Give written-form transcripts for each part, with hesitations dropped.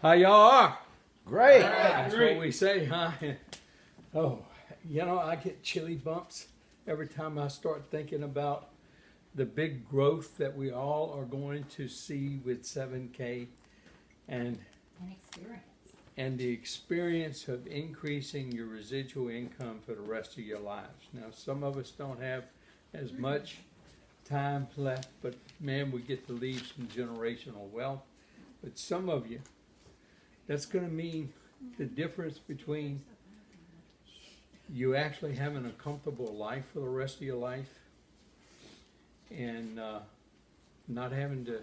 How y'all are? Great. That's what we say, huh? Oh, you know, I get chilly bumps every time I start thinking about the big growth that we all are going to see with 7K and the experience of increasing your residual income for the rest of your lives. Now, some of us don't have as much time left, but man, we get to leave some generational wealth. But some of you, that's going to mean the difference between you actually having a comfortable life for the rest of your life and not having to,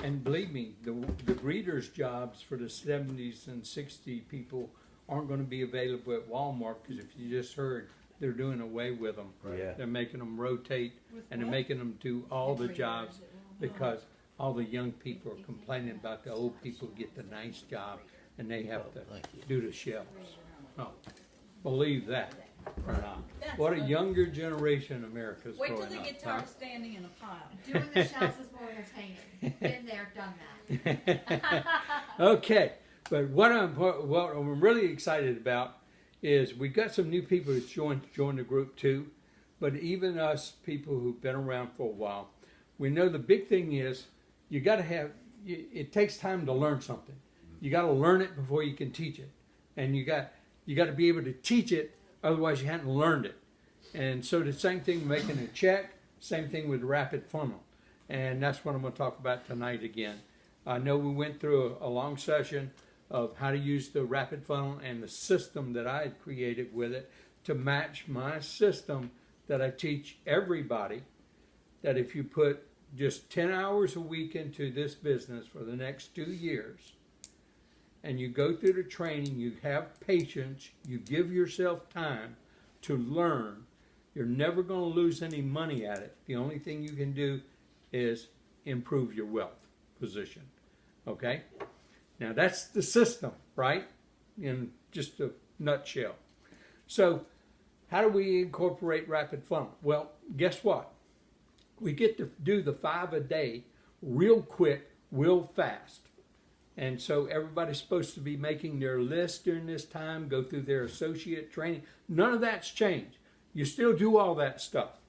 and believe me, the breeders' jobs for the 70s and 60 people aren't going to be available at Walmart, because if you just heard, they're doing away with them. Right. Yeah. They're making them rotate, and they're making them do all the jobs because all the young people are complaining about the old people get the nice job and they have to do the shelves. Oh, believe that or not. What a younger generation America's growing up. Wait till they get tired of standing in a pile. Doing the shelves is more entertaining. Been there, done that. Okay, but what I'm really excited about is we got some new people who's joined the group too, but even us people who've been around for a while, we know the big thing is you got to have, it takes time to learn something. You got to learn it before you can teach it, and you got to be able to teach it, otherwise you haven't learned it. And so the same thing making a check, same thing with rapid funnel, and that's what I'm going to talk about tonight again. I know we went through a long session of how to use the rapid funnel and the system that I had created with it to match my system that I teach everybody, that if you put just 10 hours a week into this business for the next 2 years, and you go through the training, you have patience, you give yourself time to learn, you're never going to lose any money at it. The only thing you can do is improve your wealth position. Okay? Now that's the system, right? In just a nutshell. So how do we incorporate rapid funnel? Well, guess what? We get to do the 5 a day real quick, real fast. And so everybody's supposed to be making their list during this time, go through their associate training. None of that's changed. You still do all that stuff.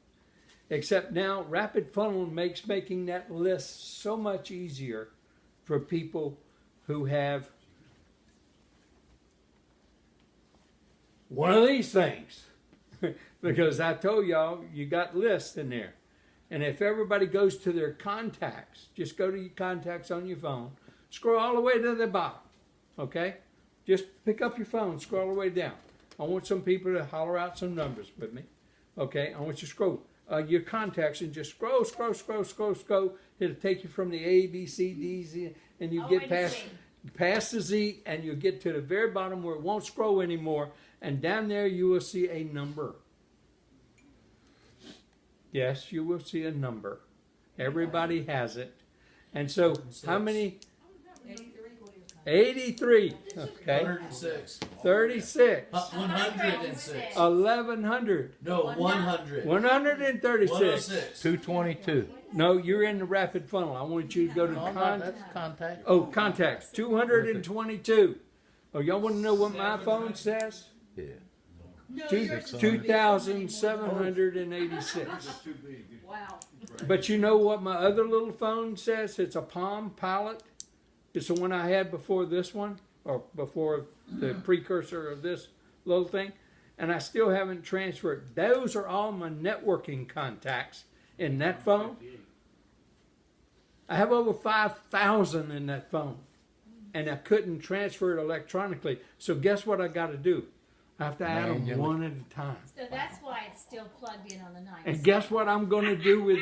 Except now rapid funnel makes making that list so much easier for people who have one of these things. Because I told y'all, you got lists in there. And if everybody goes to their contacts, just go to your contacts on your phone, scroll all the way to the bottom, okay? Just pick up your phone, scroll all the way down. I want some people to holler out some numbers with me, okay? I want you to scroll your contacts and just scroll. It'll take you from the A, B, C, D, Z, and you get past the Z, and you'll get to the very bottom where it won't scroll anymore, and down there you will see a number. Yes, you will see a number. Everybody has it. And so, how many? 83. Okay. 106. 36. 106. 1100. No, 100. 136. 106. 222. No, you're in the rapid funnel. I want you to go to That's contact. Oh, contacts. 222. Oh, y'all want to know what my phone says? Yeah. 2,786. Wow. But you know what my other little phone says? It's a Palm Pilot. It's the one I had before this one, or before the precursor of this little thing. And I still haven't transferred. Those are all my networking contacts in that phone. I have over 5,000 in that phone. And I couldn't transfer it electronically. So guess what I got to do? I have to add them one at a time. So that's why it's still plugged in on the 9. And guess what I'm going to do with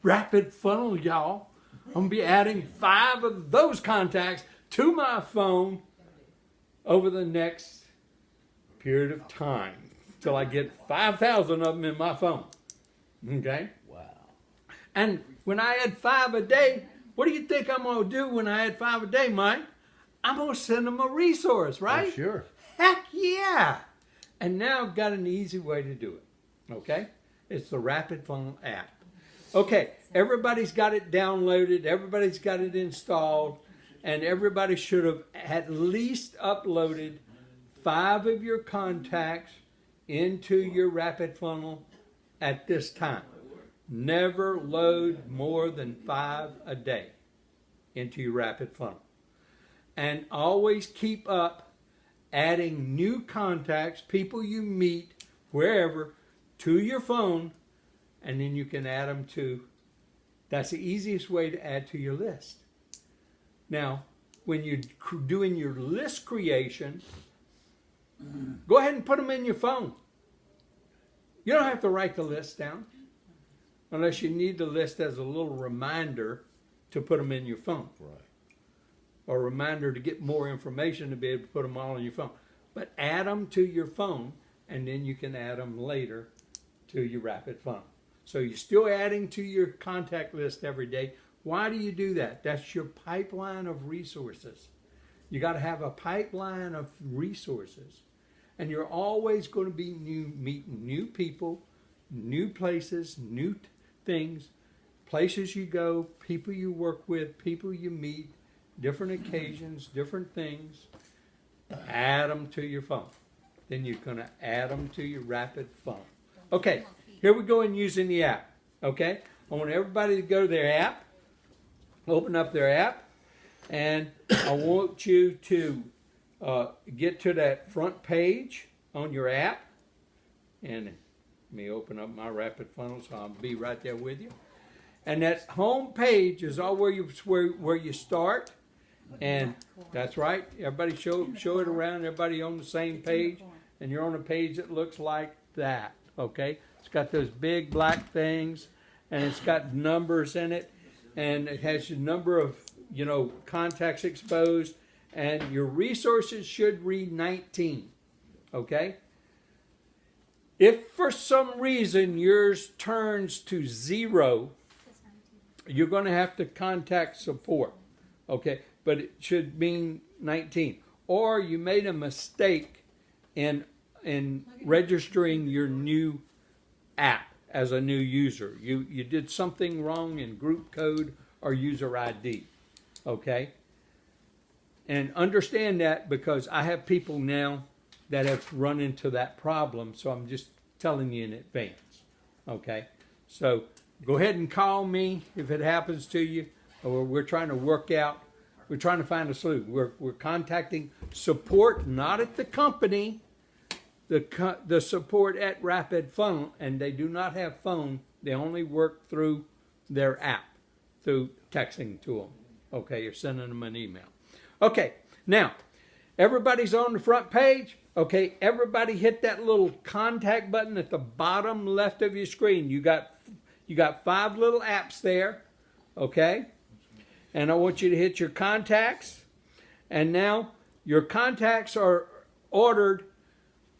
rapid funnel, y'all? I'm going to be adding 5 of those contacts to my phone over the next period of time till I get 5,000 of them in my phone. Okay? Wow. And when I add 5 a day, what do you think I'm going to do when I add 5 a day, Mike? I'm going to send them a resource, right? Oh, sure. Heck yeah! And now I've got an easy way to do it. Okay? It's the Rapid Funnel app. Okay, everybody's got it downloaded. Everybody's got it installed. and everybody should have at least uploaded 5 of your contacts into your rapid funnel at this time. Never load more than 5 a day into your rapid funnel. And always keep up adding new contacts, people you meet wherever, to your phone, and then you can add them to. That's the easiest way to add to your list. Now, when you're doing your list creation, go ahead and put them in your phone. You don't have to write the list down unless you need the list as a little reminder to put them in your phone. Right. Or a reminder to get more information to be able to put them all on your phone. But add them to your phone, and then you can add them later to your rapid funnel. So you're still adding to your contact list every day. Why do you do that? That's your pipeline of resources. You got to have a pipeline of resources. And you're always going to be meeting new people, new places, new things, places you go, people you work with, people you meet, different occasions, different things. Add them to your phone. Then you're going to add them to your rapid funnel. Okay, here we go in using the app. Okay, I want everybody to go to their app, open up their app, and I want you to get to that front page on your app. And let me open up my rapid funnel so I'll be right there with you. And that home page is all where you start. And that's right. Everybody show it around. Everybody on the same page. And you're on a page that looks like that. Okay? It's got those big black things. And it's got numbers in it. And it has a number of, contacts exposed. And your resources should read 19. Okay? If for some reason yours turns to 0, you're going to have to contact support. Okay? But it should mean 19. Or you made a mistake in registering your new app as a new user. You did something wrong in group code or user ID. Okay? And understand that, because I have people now that have run into that problem, so I'm just telling you in advance. Okay? So go ahead and call me if it happens to you, or we're trying to work out. We're trying to find a solution. We're contacting support, not at the company, the support at Rapid Funnel, and they do not have phone. They only work through their app, through texting to them. Okay, you're sending them an email. Okay, now, everybody's on the front page. Okay, everybody hit that little contact button at the bottom left of your screen. You got 5 little apps there. Okay? And I want you to hit your contacts. And now your contacts are ordered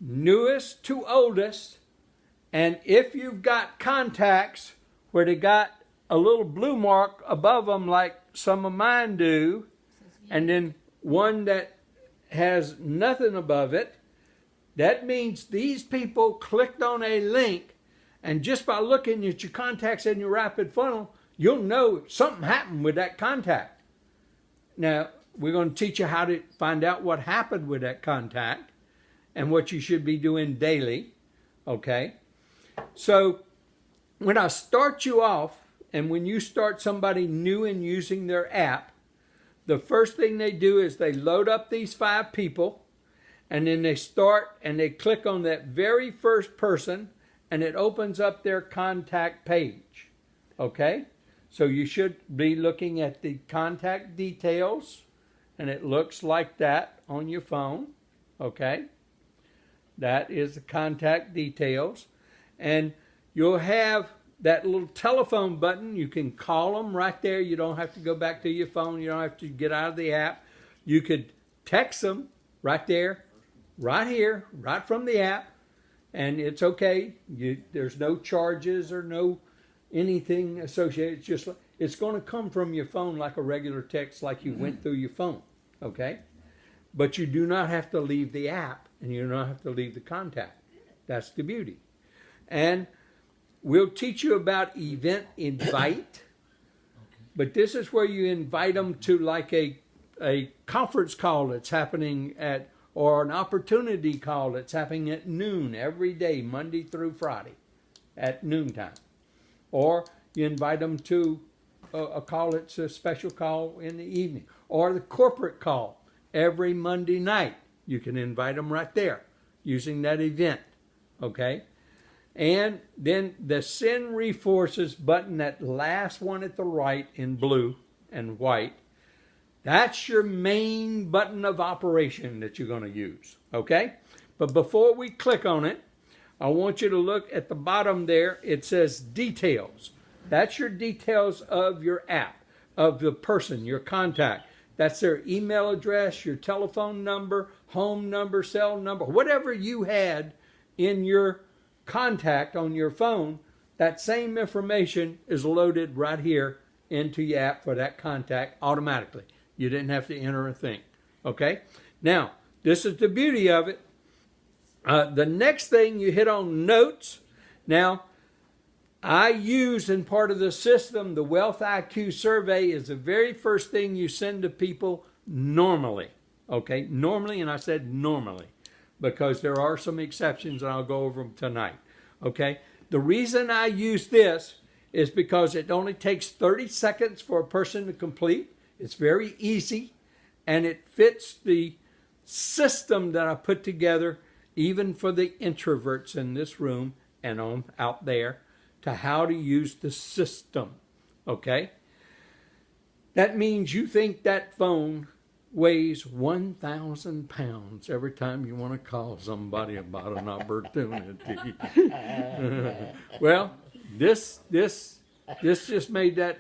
newest to oldest. And if you've got contacts where they got a little blue mark above them like some of mine do, and then one that has nothing above it, that means these people clicked on a link, and just by looking at your contacts in your rapid funnel, you'll know something happened with that contact. Now, we're going to teach you how to find out what happened with that contact and what you should be doing daily. Okay? So, when I start you off, and when you start somebody new and using their app, the first thing they do is they load up these 5 people, and then they start and they click on that very first person, and it opens up their contact page. Okay? So you should be looking at the contact details, and it looks like that on your phone. Okay? That is the contact details. And you'll have that little telephone button. You can call them right there. You don't have to go back to your phone. You don't have to get out of the app. You could text them right there, right here, right from the app, and it's okay. There's no charges or no anything associated. It's just it's going to come from your phone like a regular text, like you went through your phone. Okay, but you do not have to leave the app, and you don't have to leave the contact. That's the beauty. And we'll teach you about event invite, but this is where you invite them to like a a conference call that's happening or an opportunity call that's happening at noon every day, Monday through Friday, at noontime. Or you invite them to a call that's a special call in the evening. Or the corporate call every Monday night. You can invite them right there using that event. Okay? And then the Send Resources button, that last one at the right in blue and white, that's your main button of operation that you're going to use. Okay? But before we click on it, I want you to look at the bottom there. It says Details. That's your details of your app, of the person, your contact. That's their email address, your telephone number, home number, cell number, whatever you had in your contact on your phone. That same information is loaded right here into your app for that contact automatically. You didn't have to enter a thing. Okay? Now, this is the beauty of it. The next thing, you hit on Notes. Now, I use in part of the system, the Wealth IQ survey is the very first thing you send to people normally. Okay? Normally, and I said normally, because there are some exceptions, and I'll go over them tonight. Okay? The reason I use this is because it only takes 30 seconds for a person to complete. It's very easy, and it fits the system that I put together, even for the introverts in this room and out there, to how to use the system. Okay? That means you think that phone weighs 1,000 pounds every time you want to call somebody about an opportunity. Well, this just made that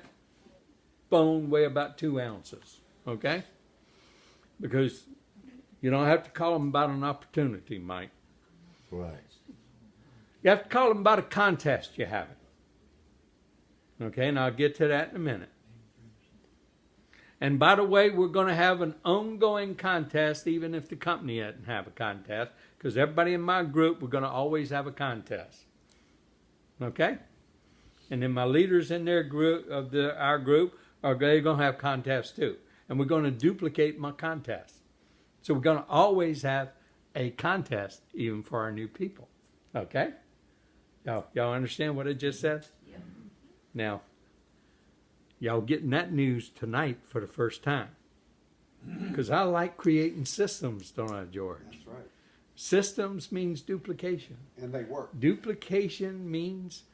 phone weigh about 2 ounces. Okay? Because you don't have to call them about an opportunity, Mike. Right. You have to call them about a contest you're having. Okay, and I'll get to that in a minute. And by the way, we're going to have an ongoing contest, even if the company doesn't have a contest, because everybody in my group, we're going to always have a contest. Okay? And then my leaders in their group, our group, are going to have contests too. And we're going to duplicate my contest. So we're going to always have a contest, even for our new people. Okay? Y'all understand what I just said? Yeah. Now, y'all getting that news tonight for the first time. Because I like creating systems, don't I, George? That's right. Systems means duplication. And they work. Duplication means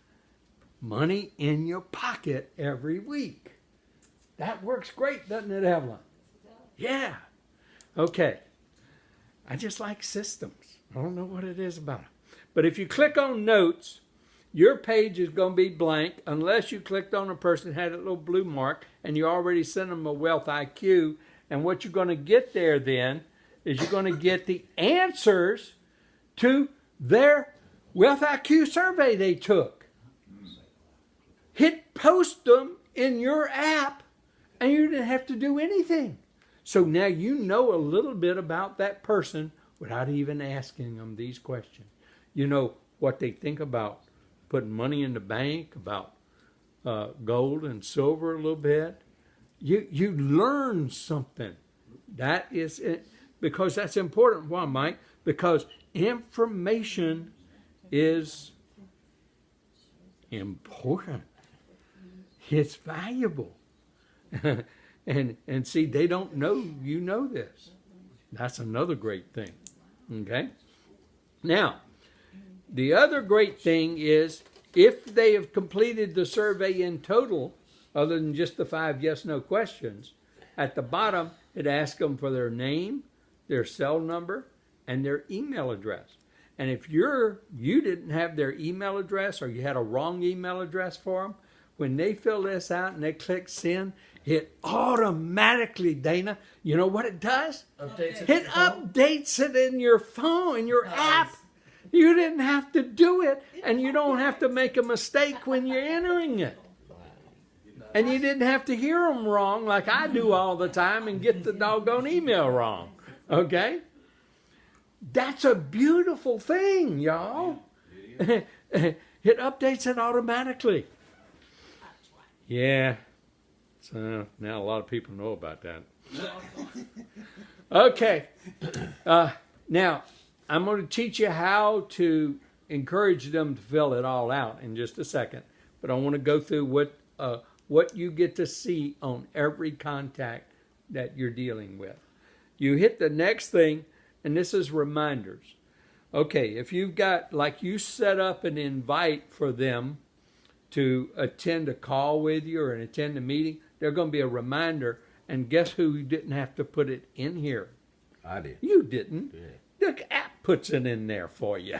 money in your pocket every week. That works great, doesn't it, Evelyn? Yeah. Okay. I just like systems. I don't know what it is about it. But if you click on Notes, your page is going to be blank unless you clicked on a person that had a little blue mark and you already sent them a Wealth IQ. And what you're going to get there then is you're going to get the answers to their Wealth IQ survey they took. Hit post them in your app and you didn't have to do anything. So now you know a little bit about that person without even asking them these questions. You know what they think about putting money in the bank, about gold and silver a little bit. You learn something. That is it, because that's important. Why, Mike? Because information is important. It's valuable. And see, they don't know you know this. That's another great thing. Okay? Now, the other great thing is if they have completed the survey in total, other than just the 5 yes/no questions, at the bottom it asks them for their name, their cell number, and their email address. And if you didn't have their email address or you had a wrong email address for them, when they fill this out and they click send, it automatically, Dana, you know what it does? Updates It updates it in your phone, in your app. You didn't have to do it, and you don't have to make a mistake when you're entering it. And you didn't have to hear them wrong like I do all the time and get the doggone email wrong. Okay? That's a beautiful thing, y'all. It updates it automatically. Yeah. So now a lot of people know about that. Okay. Now, I'm going to teach you how to encourage them to fill it all out in just a second. But I want to go through what you get to see on every contact that you're dealing with. You hit the next thing, and this is reminders. Okay, if you've got, like you set up an invite for them to attend a call with you or attend a meeting, there's going to be a reminder. And guess who didn't have to put it in here? I did. You didn't. Yeah. The app puts it in there for you.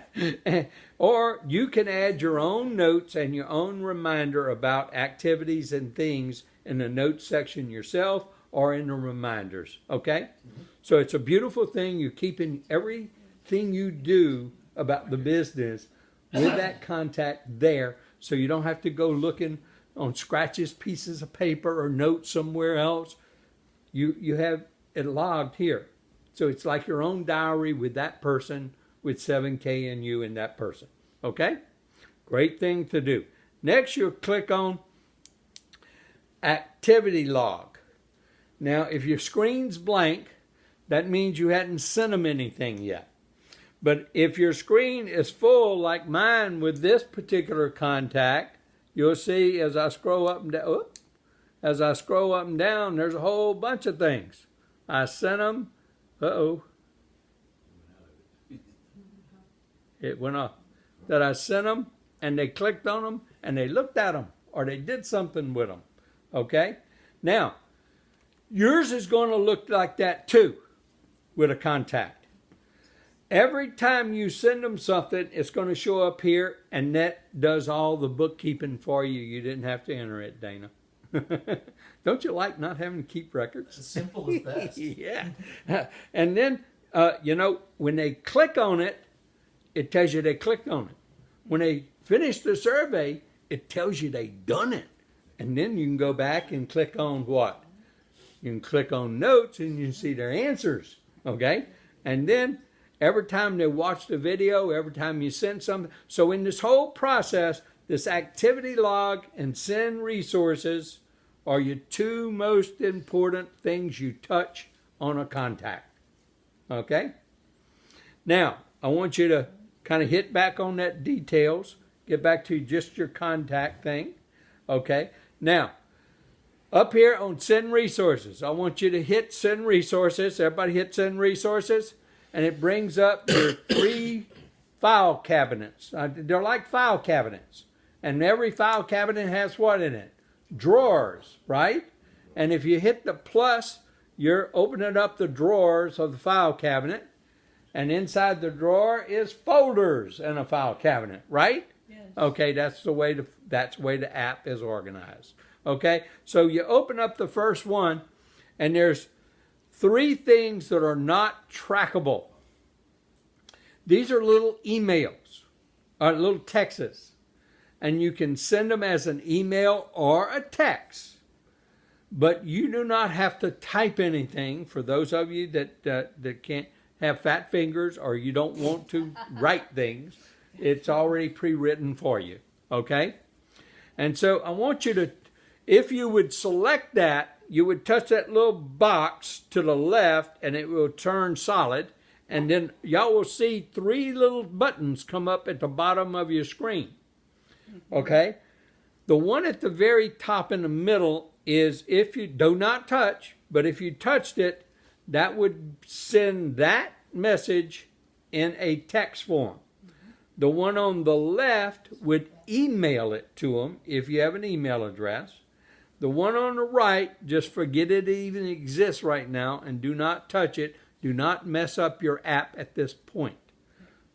Or you can add your own notes and your own reminder about activities and things in the notes section yourself or in the reminders. Okay? Mm-hmm. So it's a beautiful thing. You're keeping everything you do about the business with that contact there, so you don't have to go looking on scratches, pieces of paper, or notes somewhere else. You have it logged here. So it's like your own diary with that person, with 7K and you and that person. Okay? Great thing to do. Next, you'll click on Activity Log. Now, if your screen's blank, that means you hadn't sent them anything yet. But if your screen is full, like mine with this particular contact, you'll see as I scroll up and down, there's a whole bunch of things. I sent them. It went off. That I sent them, and they clicked on them, and they looked at them, or they did something with them. Okay? Now, yours is going to look like that too, with a contact. Every time you send them something, it's going to show up here, and that does all the bookkeeping for you. You didn't have to enter it, Dana. Don't you like not having to keep records? As simple as best. Yeah. And then, when they click on it, it tells you they clicked on it. When they finish the survey, it tells you they done it. And then you can go back and click on what? You can click on notes and you can see their answers. Okay? And then every time they watch the video, every time you send something. So in this whole process, this activity log and send resources are your two most important things you touch on a contact. Okay? Now, I want you to kind of hit back on that details. Get back to just your contact thing. Okay? Now, up here on send resources, I want you to hit send resources. Everybody hit send resources. And it brings up your 3 file cabinets. They're like file cabinets. And every file cabinet has what in it? Drawers, right? And if you hit the plus, you're opening up the drawers of the file cabinet. And inside the drawer is folders in a file cabinet, right? Yes. Okay, that's the way the app is organized. Okay, so you open up the first one, and there's 3 things that are not trackable. These are little emails, or little texts, and you can send them as an email or a text. But you do not have to type anything. For those of you that can't have fat fingers or you don't want to write things, it's already pre-written for you. Okay? And so I want you to, if you would select that, you would touch that little box to the left and it will turn solid. And then y'all will see 3 little buttons come up at the bottom of your screen. Okay? The one at the very top in the middle is if you do not touch, but if you touched it, that would send that message in a text form. The one on the left would email it to them if you have an email address. The one on the right, just forget it even exists right now and do not touch it. Do not mess up your app at this point.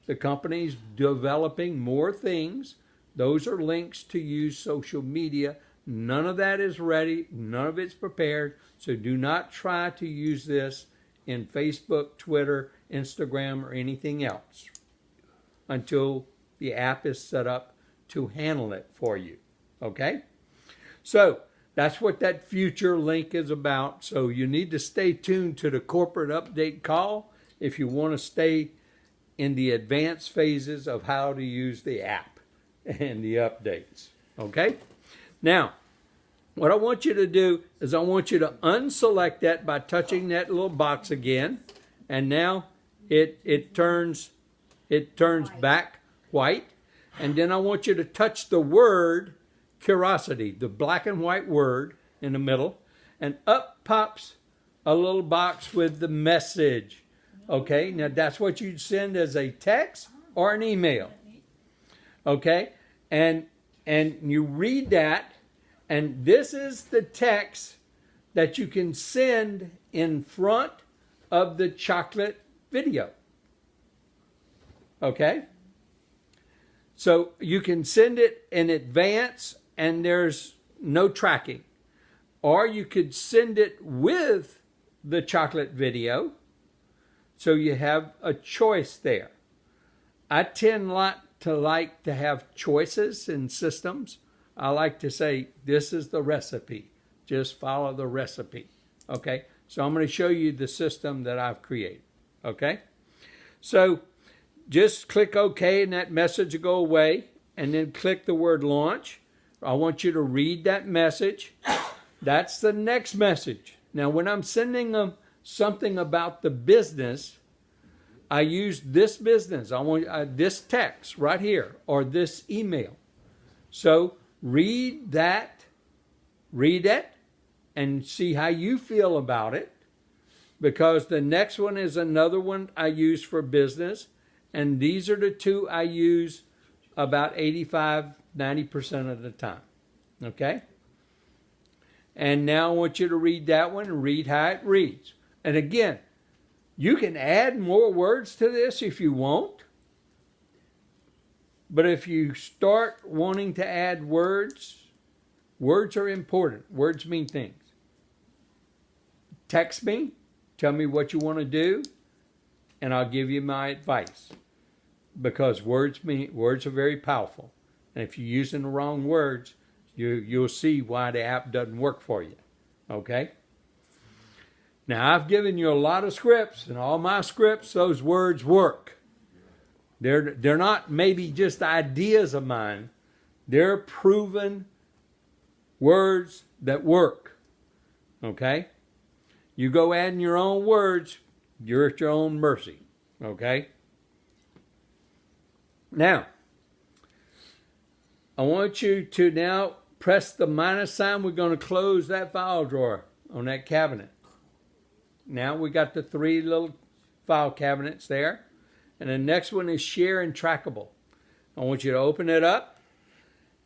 The company's developing more things. Those are links to use social media. None of that is ready. None of it's prepared. So do not try to use this in Facebook, Twitter, Instagram, or anything else until the app is set up to handle it for you. Okay? So that's what that future link is about. So you need to stay tuned to the corporate update call if you want to stay in the advanced phases of how to use the app and the updates. Okay? Now, What I want you to do is I want you to unselect that by touching that little box again. And now it turns back white. And then I want you to touch the word curiosity, the black and white word in the middle. And up pops a little box with the message. Okay, now that's what you'd send as a text or an email. Okay, and you read that, and this is the text that you can send in front of the chocolate video. Okay, so you can send it in advance, and there's no tracking, or you could send it with the chocolate video. So you have a choice there. I tend to like to have choices in systems. I like to say, this is the recipe. Just follow the recipe. Okay? So I'm going to show you the system that I've created. Okay? So just click OK and that message will go away. And then click the word launch. I want you to read that message. That's the next message. Now when I'm sending them something about the business, I use this business. I want this text right here or this email. So read it, and see how you feel about it, because the next one is another one I use for business, and these are the two I use about 85-90% of the time. Okay? And now I want you to read that one and read how it reads. And again, you can add more words to this if you want. But if you start wanting to add words, words are important. Words mean things. Text me. Tell me what you want to do. And I'll give you my advice. Because words are very powerful. And if you're using the wrong words, you'll see why the app doesn't work for you. Okay? Now, I've given you a lot of scripts, and all my scripts, those words work. They're not maybe just ideas of mine. They're proven words that work. Okay? You go adding your own words, you're at your own mercy. Okay? Now, I want you to now press the minus sign. We're going to close that file drawer on that cabinet. Now we got the 3 little file cabinets there. And the next one is share and trackable. I want you to open it up.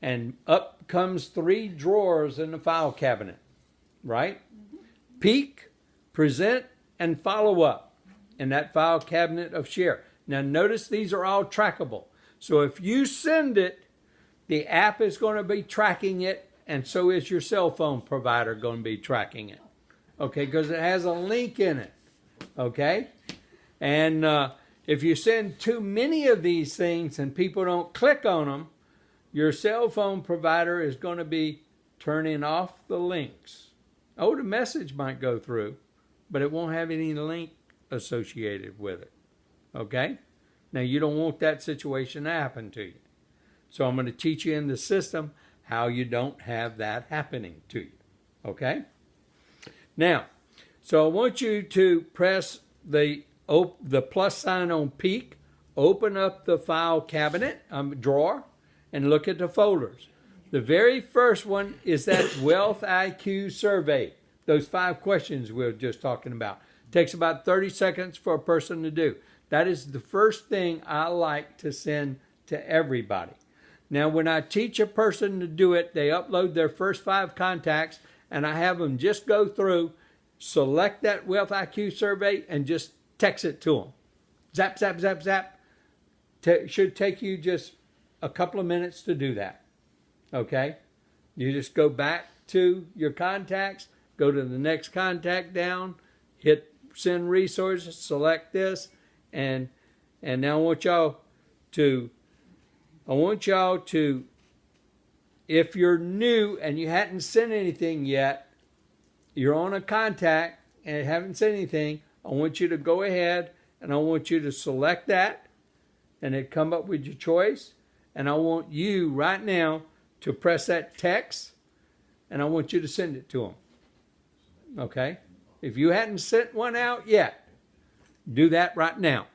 And up comes 3 drawers in the file cabinet. Right? Peek, present, and follow up in that file cabinet of share. Now notice these are all trackable. So if you send it, the app is going to be tracking it, and so is your cell phone provider going to be tracking it. Okay, because it has a link in it. Okay? And if you send too many of these things and people don't click on them, your cell phone provider is going to be turning off the links. Oh, the message might go through, but it won't have any link associated with it. Okay? Now, you don't want that situation to happen to you. So I'm going to teach you in the system how you don't have that happening to you. Okay? Now, so I want you to press the plus sign on Peek, open up the file cabinet, drawer, and look at the folders. The very first one is that Wealth IQ survey. Those 5 questions we were just talking about. It takes about 30 seconds for a person to do. That is the first thing I like to send to everybody. Now, when I teach a person to do it, they upload their first 5 contacts, and I have them just go through, select that Wealth IQ survey, and just text it to them. Zap, zap, zap, zap. Should take you just a couple of minutes to do that. Okay? You just go back to your contacts, go to the next contact down, hit send resources, select this, and now I want y'all to, if you're new and you hadn't sent anything yet, you're on a contact and haven't sent anything, I want you to go ahead and I want you to select that and it come up with your choice. And I want you right now to press that text and I want you to send it to them. Okay? If you hadn't sent one out yet, do that right now.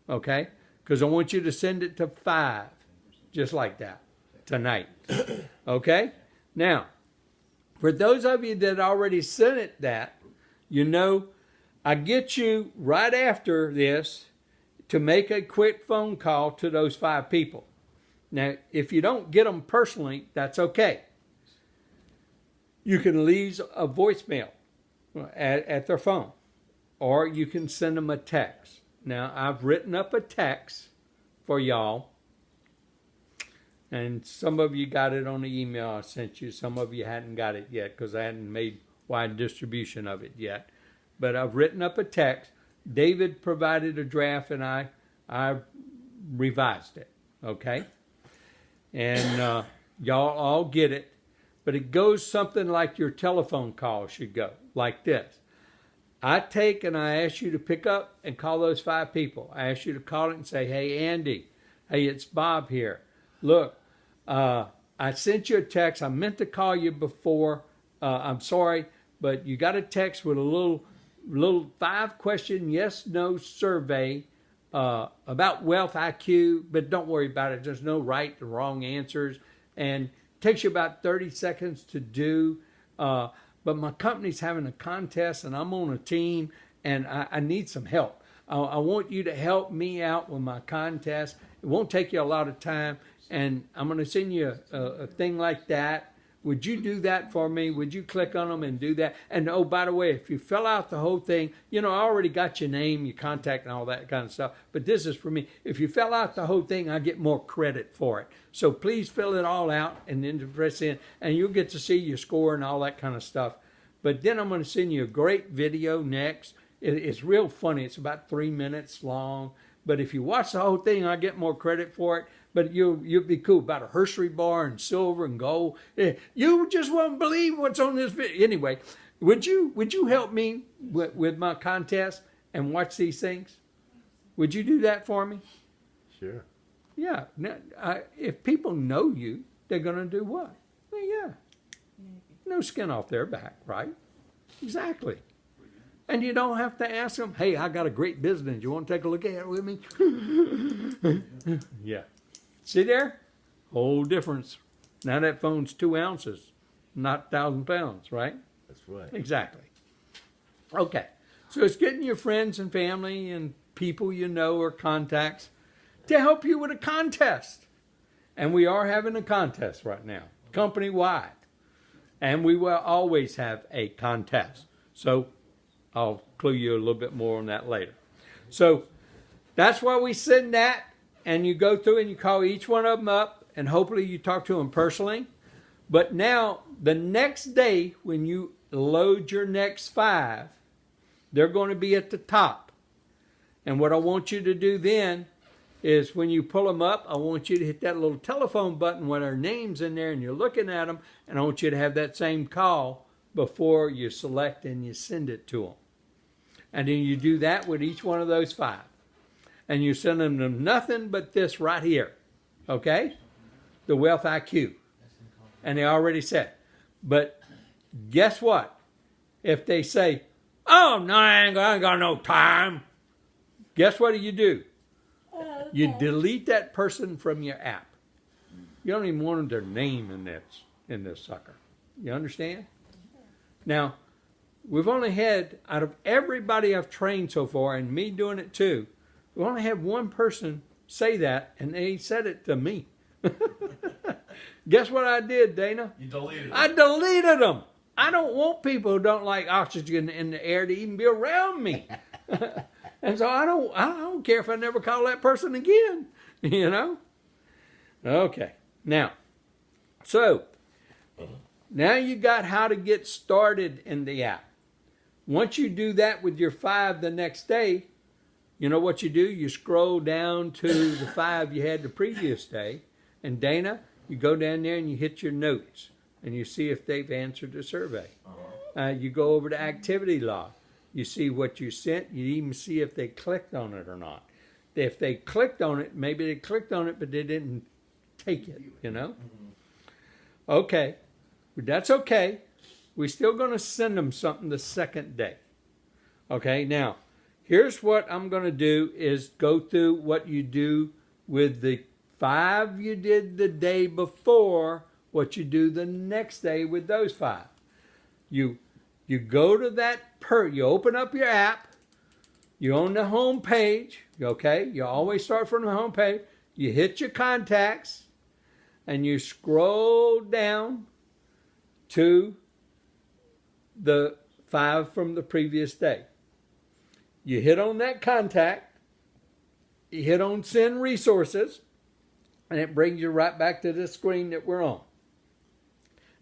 Okay? Because I want you to send it to 5, just like that, tonight. Okay? Now, for those of you that already sent it that, you know, I get you right after this to make a quick phone call to those 5 people. Now, if you don't get them personally, that's okay. You can leave a voicemail at their phone, or you can send them a text. Now, I've written up a text for y'all, and some of you got it on the email I sent you. Some of you hadn't got it yet because I hadn't made wide distribution of it yet. But I've written up a text. David provided a draft, and I revised it, okay? And y'all all get it. But it goes something like your telephone call should go, like this. I take and I ask you to pick up and call those 5 people. I ask you to call it and say, hey, Andy. Hey, it's Bob here. Look, I sent you a text. I meant to call you before. I'm sorry, but you got a text with a little 5-question yes/no survey about wealth IQ, but don't worry about it. There's no right or wrong answers, and it takes you about 30 seconds to do. But my company's having a contest, and I'm on a team, and I need some help. I want you to help me out with my contest. It won't take you a lot of time, and I'm going to send you a thing like that. Would you do that for me? Would you click on them and do that? And oh, by the way, if you fill out the whole thing, you know, I already got your name, your contact, and all that kind of stuff. But this is for me. If you fill out the whole thing, I get more credit for it. So please fill it all out and then press in, and you'll get to see your score and all that kind of stuff. But then I'm going to send you a great video next. It's real funny. It's about 3 minutes long. But if you watch the whole thing, I get more credit for it. But you'll be cool about a Hershey bar and silver and gold. You just won't believe what's on this video. Anyway, would you help me with my contest and watch these things? Would you do that for me? Sure. Yeah. Now, if people know you, they're going to do what? Well, yeah. No skin off their back, right? Exactly. And you don't have to ask them, hey, I got a great business. You want to take a look at it with me? Yeah. See there? Whole difference. Now that phone's 2 ounces, not 1,000 pounds, right? That's right. Exactly. Okay. So it's getting your friends and family and people you know or contacts to help you with a contest. And we are having a contest right now, company-wide. And we will always have a contest. So I'll clue you a little bit more on that later. So that's why we send that. And you go through and you call each one of them up, and hopefully you talk to them personally. But now, the next day, when you load your next 5, they're going to be at the top. And what I want you to do then is when you pull them up, I want you to hit that little telephone button with their names in there, and you're looking at them, and I want you to have that same call before you select and you send it to them. And then you do that with each one of those 5. And you send them nothing but this right here, okay? The Wealth IQ. And they already said. But guess what? If they say, oh, no, I ain't got no time. Guess what do? You delete that person from your app. You don't even want their name in this sucker. You understand? Now, we've only had, out of everybody I've trained so far, and me doing it too, we only had one person say that, and they said it to me. Guess what I did, Dana? You deleted them. I deleted them. I don't want people who don't like oxygen in the air to even be around me. And so I don't care if I never call that person again, you know? Okay. Now, so now you got how to get started in the app. Once you do that with your 5 the next day, you know what you do? You scroll down to the 5 you had the previous day. And Dana, you go down there and you hit your notes. And you see if they've answered the survey. You go over to activity log. You see what you sent. You even see if they clicked on it or not. If they clicked on it, maybe they clicked on it, but they didn't take it, you know? Okay. That's okay. We're still going to send them something the second day. Okay, now, here's what I'm going to do is go through what you do with the 5 you did the day before, what you do the next day with those 5. You go to that, you open up your app, you're on the home page, okay? You always start from the home page. You hit your contacts, and you scroll down to the 5 from the previous day. You hit on that contact, you hit on send resources, and it brings you right back to the screen that we're on.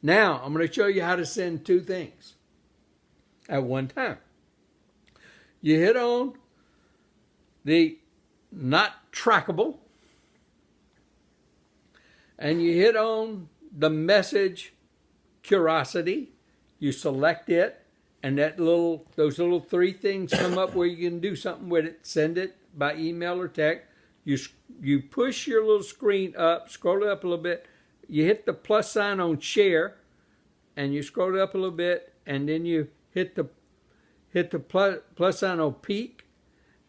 Now, I'm going to show you how to send 2 things at one time. You hit on the not trackable, and you hit on the message curiosity. You select it, and those little 3 things come up where you can do something with it. Send it by email or text. You push your little screen up, scroll it up a little bit. You hit the plus sign on share, and you scroll it up a little bit, and then you hit the plus sign on peak,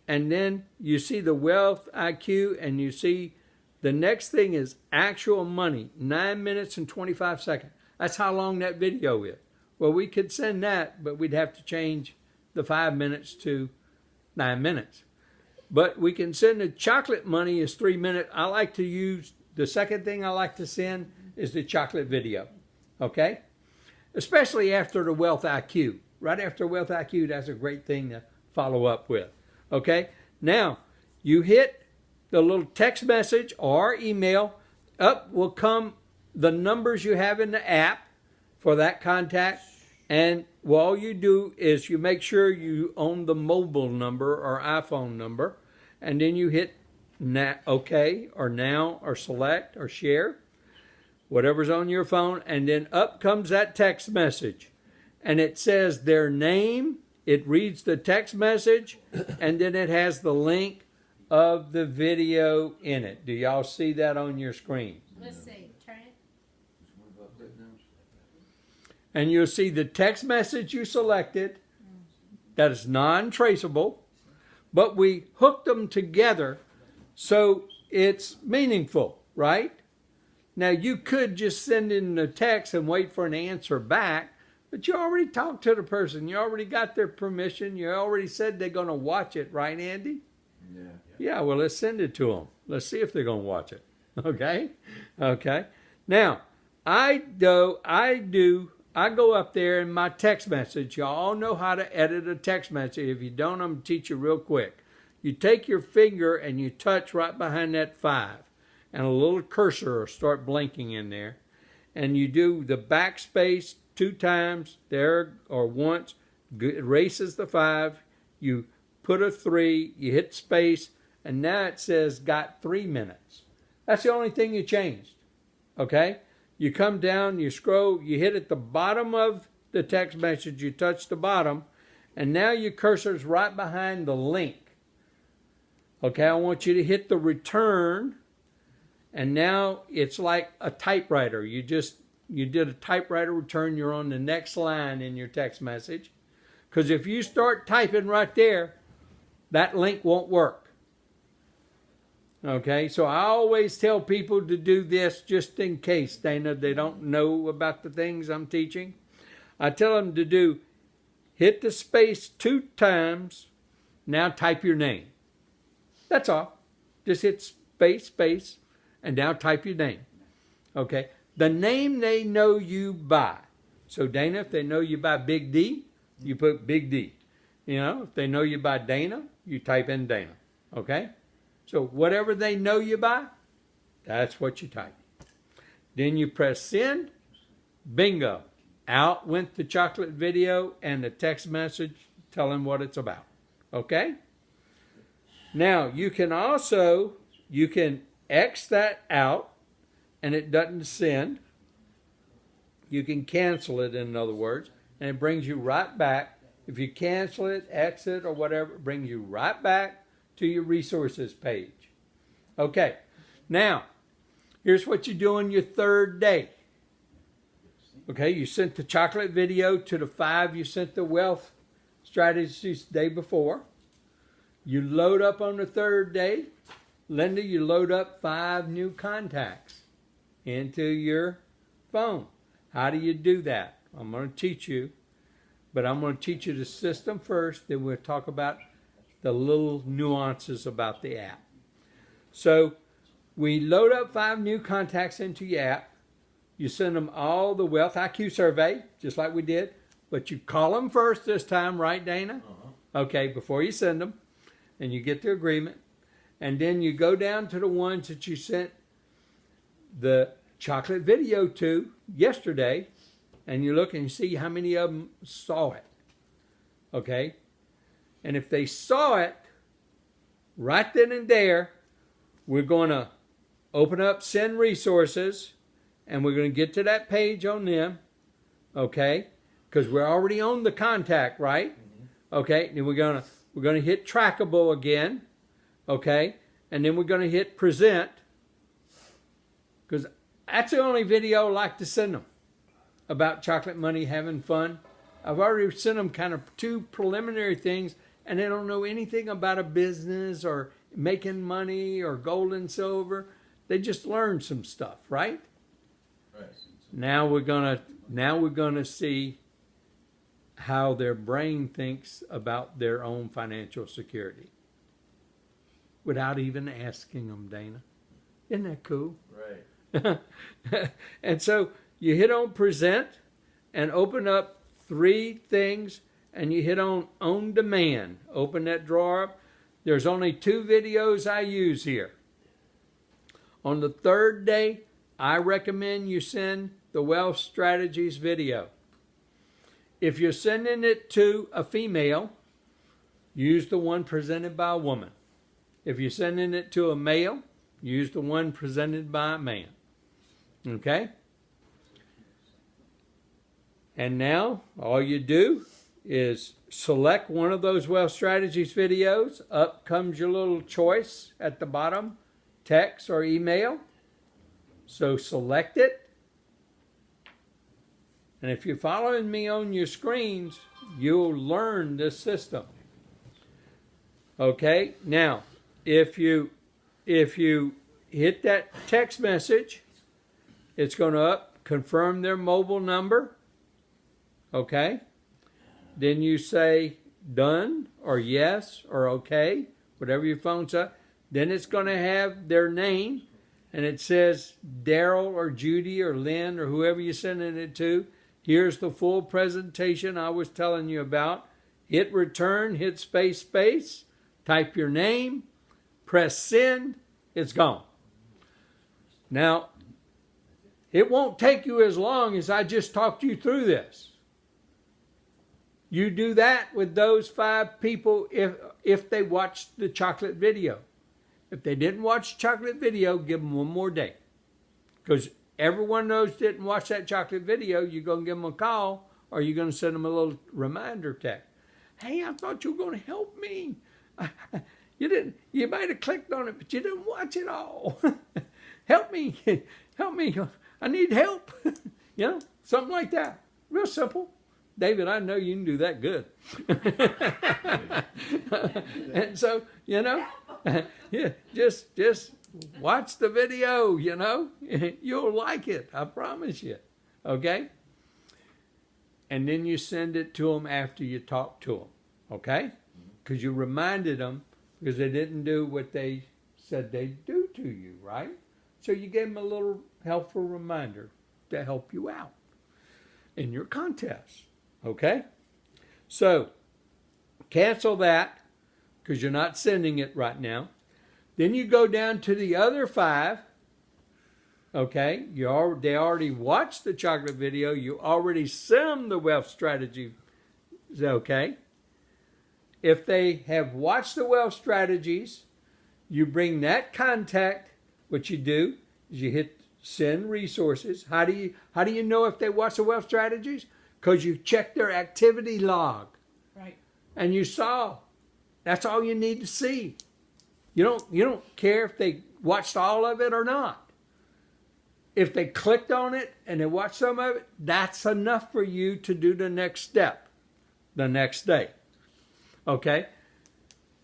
and then you see the wealth IQ, and you see the next thing is actual money, 9 minutes and 25 seconds. That's how long that video is. Well, we could send that, but we'd have to change the 5 minutes to 9 minutes. But we can send the chocolate money is 3 minutes. I like to use, the second thing I like to send is the chocolate video. Okay? Especially after the wealth IQ. Right after wealth IQ, that's a great thing to follow up with. Okay? Now, you hit the little text message or email. Up will come the numbers you have in the app for that contact. And all you do is you make sure you own the mobile number or iPhone number. And then you hit OK or now or select or share. Whatever's on your phone. And then up comes that text message. And it says their name. It reads the text message. And then it has the link of the video in it. Do y'all see that on your screen? Let's see. Turn it. And you'll see the text message you selected. That is non-traceable. But we hooked them together so it's meaningful, right? Now, you could just send in the text and wait for an answer back. But you already talked to the person. You already got their permission. You already said they're going to watch it, right, Andy? Yeah. Yeah, well, let's send it to them. Let's see if they're going to watch it. Okay? Okay. Now, I go up there in my text message. You all know how to edit a text message. If you don't, I'm going to teach you real quick. You take your finger and you touch right behind that 5. And a little cursor will start blinking in there. And you do the backspace 2 times there or once. It erases the 5. You put a 3. You hit space. And now it says got 3 minutes. That's the only thing you changed. Okay? You come down, you scroll, you hit at the bottom of the text message, you touch the bottom, and now your cursor's right behind the link. Okay, I want you to hit the return, and now it's like a typewriter. You did a typewriter return, you're on the next line in your text message. Because if you start typing right there, that link won't work. Okay, so I always tell people to do this just in case, Dana, they don't know about the things I'm teaching. I tell them to hit the space 2 times, now type your name. That's all. Just hit space, and now type your name. Okay, the name they know you by. So Dana, if they know you by Big D, you put Big D. You know, if they know you by Dana, you type in Dana. Okay? So whatever they know you by, that's what you type. Then you press send. Bingo. Out went the chocolate video and the text message telling what it's about. Okay? Now, you can X that out and it doesn't send. You can cancel it, in other words, and it brings you right back. If you cancel it, exit, or whatever, it brings you right back to your resources page. Okay, now, here's what you do on your 3rd day. Okay, you sent the chocolate video to the 5 you sent the wealth strategies the day before. You load up on the 3rd day. Linda, you load up 5 new contacts into your phone. How do you do that? I'm going to teach you, but I'm going to teach you the system first, then we'll talk about the little nuances about the app. So we load up 5 new contacts into your app. You send them all the Wealth IQ survey, just like we did, but you call them first this time, right, Dana? Okay, before you send them, and you get the agreement. And then you go down to the ones that you sent the chocolate video to yesterday, and you look and you see how many of them saw it. Okay? And if they saw it, right then and there, we're going to open up Send Resources, and we're going to get to that page on them. Okay? Because we're already on the contact, right? Okay? And we're going to hit Trackable again. Okay, and then we're going to hit Present, because that's the only video I like to send them about chocolate money, having fun. I've already sent them kind of 2 preliminary things, and they don't know anything about a business or making money or gold and silver. They just learned some stuff, right? Right. Now we're gonna see how their brain thinks about their own financial security, without even asking them, Dana. Isn't that cool? Right. And so you hit on Present and open up 3 things, and you hit on Demand. Open that drawer up. There's only 2 videos I use here. On the 3rd day, I recommend you send the Wealth Strategies video. If you're sending it to a female, use the one presented by a woman. If you're sending it to a male, use the one presented by a man. Okay? And now, all you do is select one of those Wealth Strategies videos. Up comes your little choice at the bottom, text or email. So select it. And if you're following me on your screens, you'll learn this system. Okay? Now, if you hit that text message, it's going to confirm their mobile number. Okay? Then you say done or yes or okay, whatever your phone says. Then it's going to have their name, and it says Daryl or Judy or Lynn or whoever you're sending it to. Here's the full presentation I was telling you about. Hit return, hit space, type your name, press send, it's gone. Now, it won't take you as long as I just talked you through this. You do that with those 5 people if they watched the chocolate video. If they didn't watch the chocolate video, give them 1 more day. Because everyone knows didn't watch that chocolate video, you're going to give them a call, or you're going to send them a little reminder text. Hey, I thought you were going to help me. You didn't. You might have clicked on it, but you didn't watch it all. Help me. Help me. I need help. You know, something like that. Real simple. David, I know you can do that good. And so, you know, yeah, just watch the video, you know. You'll like it. I promise you. Okay? And then you send it to them after you talk to them. Okay? Because you reminded them because they didn't do what they said they'd do to you, right? So you gave them a little helpful reminder to help you out in your contest. Okay? So, cancel that because you're not sending it right now. Then you go down to the other 5. Okay? They already watched the chocolate video. You already sent them the wealth strategy. Okay? If they have watched the wealth strategies, you bring that contact. What you do is you hit send resources. How do you know if they watch the wealth strategies? Because you check their activity log. Right. And you saw. That's all you need to see. You don't care if they watched all of it or not. if they clicked on it and they watched some of it, that's enough for you to do the next step the next day. Okay?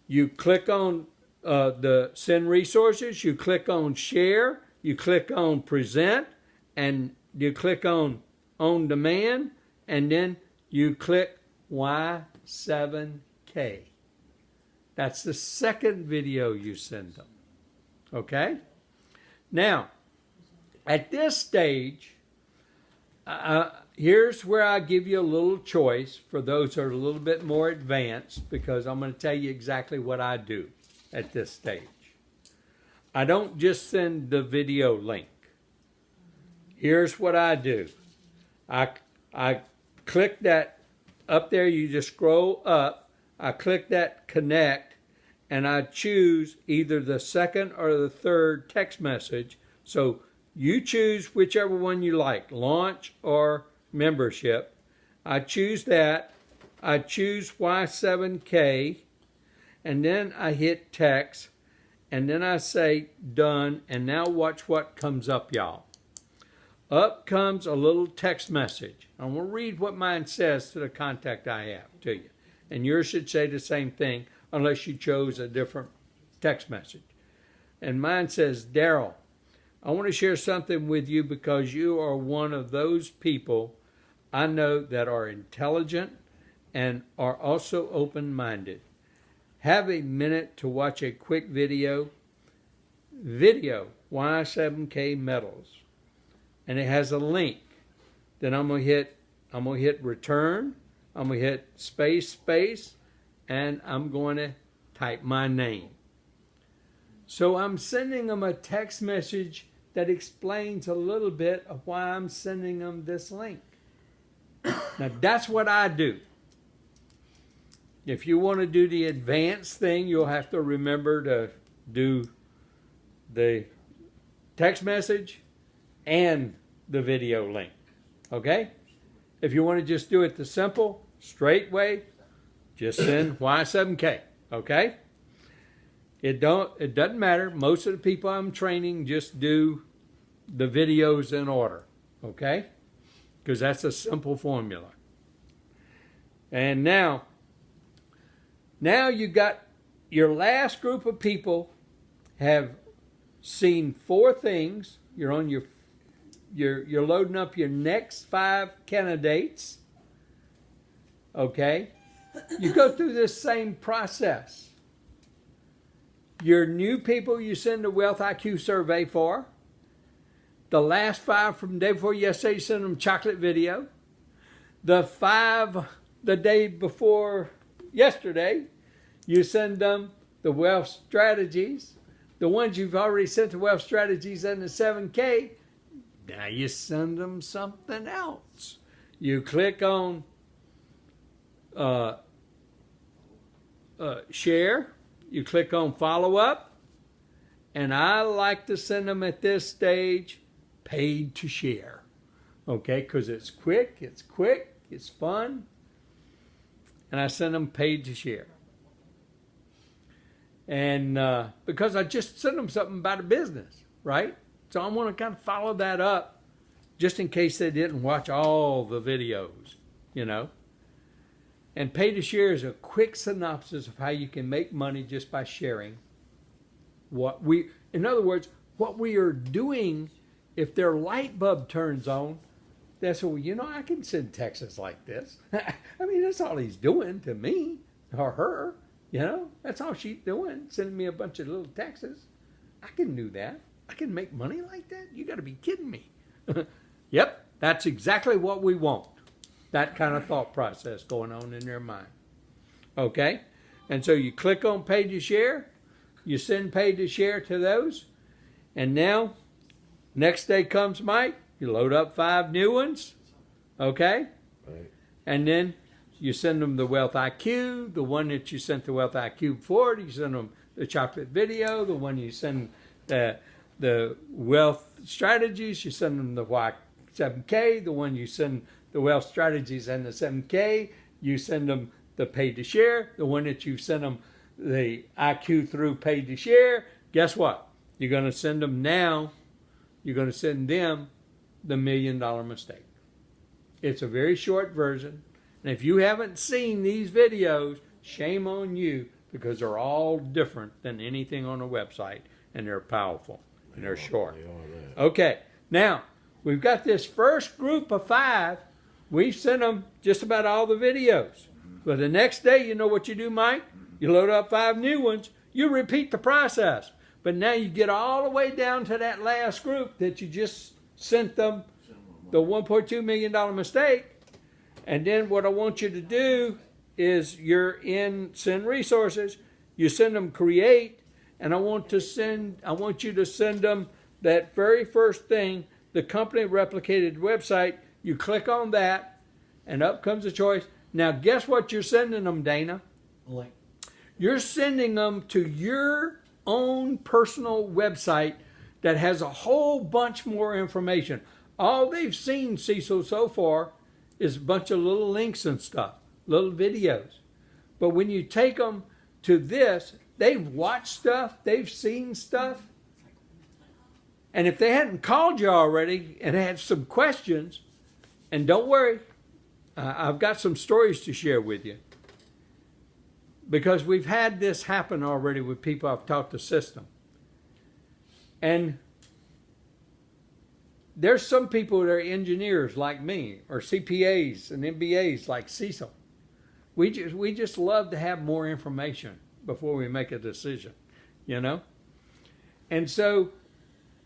You click on the send resources, you click on share, you click on present, and you click on demand, and then you click Y7K. That's the second video you send them. Okay? Now, at this stage, here's where I give you a little choice for those that are a little bit more advanced, because I'm going to tell you exactly what I do at this stage. I don't just send the video link. Here's what I do. I click that up there, you just scroll up, I click that connect, and I choose either the second or the third text message. So you choose whichever one you like, launch or membership. I choose that. I choose Y7K, and then I hit text, and then I say done, and now watch what comes up, y'all. Up comes a little text message. I'm going to read what mine says to the contact I have to you. And yours should say the same thing unless you chose a different text message. And mine says, Daryl, I want to share something with you because you are one of those people I know that are intelligent and are also open-minded. Have a minute to watch a quick video. Video Y7K Metals. And it has a link. Then I'm gonna hit return. I'm gonna hit space, and I'm going to type my name. So I'm sending them a text message that explains a little bit of why I'm sending them this link. Now that's what I do. If you want to do the advanced thing, you'll have to remember to do the text message and the video link. Okay? If you want to just do it the simple, straight way, just send Y7K. Okay? It doesn't matter. Most of the people I'm training just do the videos in order. Okay? Because that's a simple formula. And now you got your last group of people have seen 4 things. You're on you're loading up your next 5 candidates. Okay? You go through this same process. Your new people you send a Wealth IQ survey for. The last 5 from the day before yesterday, you send them chocolate video. The 5 the day before yesterday, you send them the wealth strategies. The ones you've already sent the wealth strategies and the 7K, now you send them something else. You click on share. You click on follow up. And I like to send them at this stage paid to share. Okay, because it's quick, it's fun. And I send them paid to share. And because I just sent them something about a business, right? So I want to kind of follow that up just in case they didn't watch all the videos, you know. And pay to share is a quick synopsis of how you can make money just by sharing in other words, what we are doing. If their light bulb turns on, they say, well, you know, I can send texts like this. I mean, that's all he's doing to me or her. You know, that's all she's doing, sending me a bunch of little texts. I can do that. I can make money like that? You got to be kidding me. Yep, that's exactly what we want. That kind of thought process going on in their mind. Okay? And so you click on pay to share. You send pay to share to those. And now, next day comes Mike. You load up 5 new ones. Okay? Right. And then you send them the Wealth IQ, the one that you sent the Wealth IQ for. You send them the chocolate video, the one you send the wealth strategies. You send them the Y7K, the one you send the wealth strategies and the 7K. You send them the pay to share, the one that you send them the IQ through pay to share. Guess what? You're going to send them now you're going to send them the $1 Million Mistake. It's a very short version. And if you haven't seen these videos, shame on you, because they're all different than anything on a website, and they're powerful and they're short. Okay, now we've got this first group of 5. We've sent them just about all the videos. But the next day, you know what you do, Mike? You load up 5 new ones. You repeat the process. But now you get all the way down to that last group that you just sent them the $1.2 million mistake. And then what I want you to do is you're in send resources. You send them create. And I want you to send them that very first thing, the company replicated website. You click on that, and up comes a choice. Now, guess what you're sending them, Dana? Link. You're sending them to your own personal website that has a whole bunch more information. All they've seen, Cecil, so far is a bunch of little links and stuff, little videos. But when you take them to this, they've watched stuff, they've seen stuff. And if they hadn't called you already and had some questions, and don't worry, I've got some stories to share with you. Because we've had this happen already with people I've taught the system. And there's some people that are engineers like me, or CPAs and MBAs like Cecil. We just love to have more information before we make a decision, you know? And so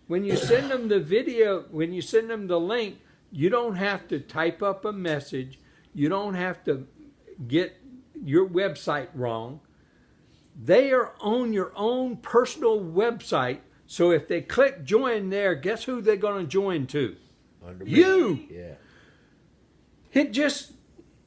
when you send them the video, when you send them the link, you don't have to type up a message. You don't have to get your website wrong. They are on your own personal website. So if they click join there, guess who they're going to join to? You. Yeah. It just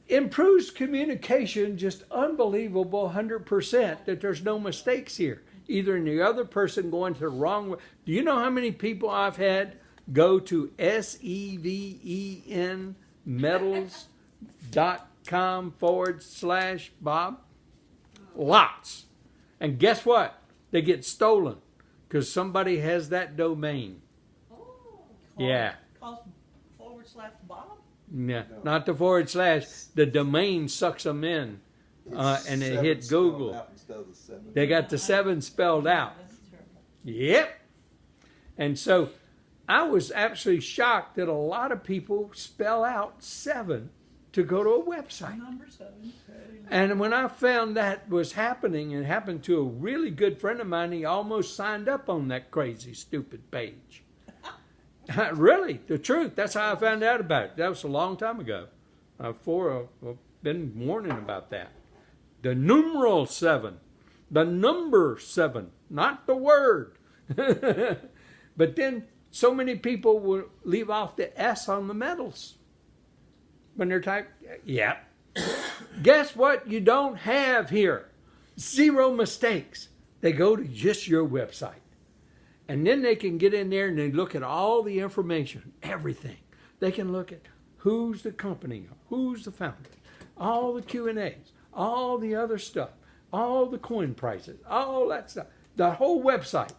improves communication, just unbelievable 100% that there's no mistakes here. Either in the other person going to the wrong way. Do you know how many people I've had go to sevenmetals.com/Bob? Lots. And guess what? They get stolen because somebody has that domain. Yeah. /Bob? Yeah, not the /. The domain sucks them in, and they hit Google. They got the 7 spelled out. Yep. And so I was actually shocked that a lot of people spell out 7 to go to a website. Number 7. And when I found that was happening, and happened to a really good friend of mine, he almost signed up on that crazy, stupid page. Really, the truth. That's how I found out about it. That was a long time ago. I've been warning about that. The numeral 7. The number 7. Not the word. But then so many people will leave off the S on the metals. When they're typing, yeah. Guess what you don't have here? 0 mistakes. They go to just your website. And then they can get in there and they look at all the information, everything. They can look at who's the company, who's the founder, all the Q&As, all the other stuff, all the coin prices, all that stuff. The whole website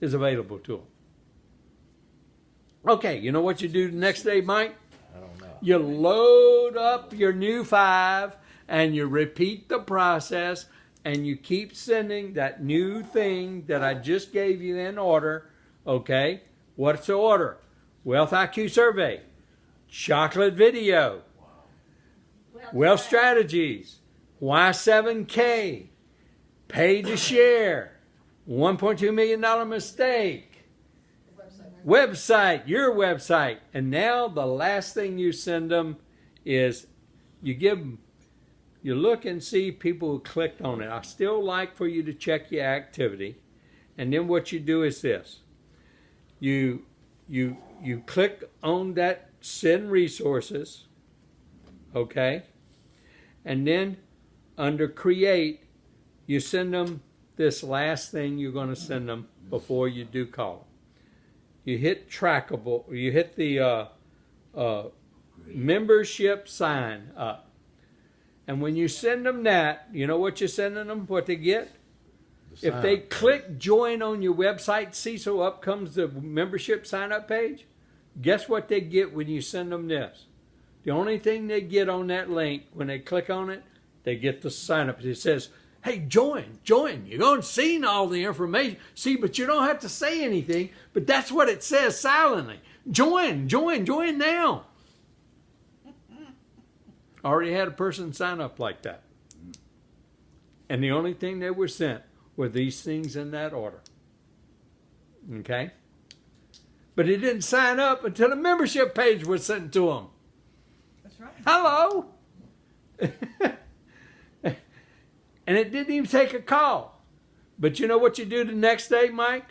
is available to them. Okay, you know what you do the next day, Mike? I don't know. You load up your new 5 and you repeat the process. And you keep sending that new thing that I just gave you in order, okay? What's the order? Wealth IQ survey, chocolate video, wealth strategies, Y7K, paid to share, $1.2 million mistake, website, your website. And now the last thing you send them is you give them, you look and see people who clicked on it. I still like for you to check your activity. And then what you do is this. You click on that send resources, okay? And then under create, you send them this last thing you're going to send them before you do call them. You hit trackable, you hit the membership sign up. And when you send them that, you know what you're sending them, what they get? if they click join on your website, see, so up comes the membership sign up page. Guess what they get when you send them this? The only thing they get on that link when they click on it, they get the sign up. It says, hey, join. You're going to see all the information. See, but you don't have to say anything, but that's what it says silently. Join now. Already had a person sign up like that. And the only thing they were sent were these things in that order. Okay? But it didn't sign up until the membership page was sent to them. That's right. Hello? And it didn't even take a call. But you know what you do the next day, Mike?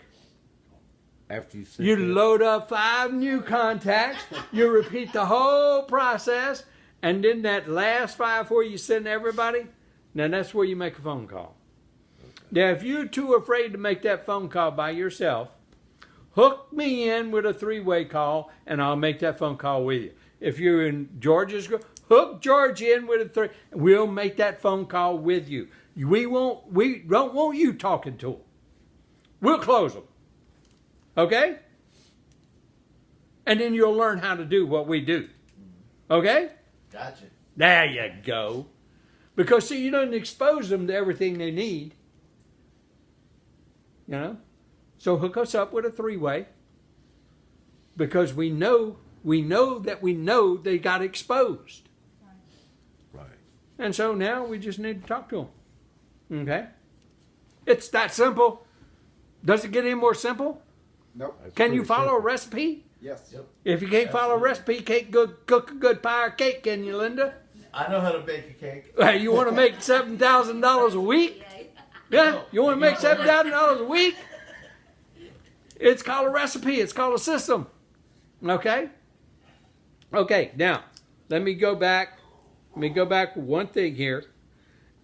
After you send You it. load up 5 new contacts. You repeat the whole process. And then that last 5 where you send everybody, now that's where you make a phone call. Now, if you're too afraid to make that phone call by yourself, hook me in with a 3-way call, and I'll make that phone call with you. If you're in Georgia's group, hook George in with a 3. We'll make that phone call with you. We don't want you talking to them. We'll close them. Okay? And then you'll learn how to do what we do. Okay? Gotcha. There you go. Because, see, you don't expose them to everything they need. You know? So hook us up with a 3-way. Because we know they got exposed. Right. And so now we just need to talk to them. Okay? It's that simple. Does it get any more simple? Nope. That's Can you pretty follow a simple. recipe? Yes. Yep. If you can't follow a recipe, can't cook a good pie or cake, can you, Linda? I know how to bake a cake. Hey, you want to make $7,000 a week? Yeah, you want to make $7,000 a week? It's called a recipe. It's called a system. Okay? Okay, now, let me go back. Let me go back one thing here.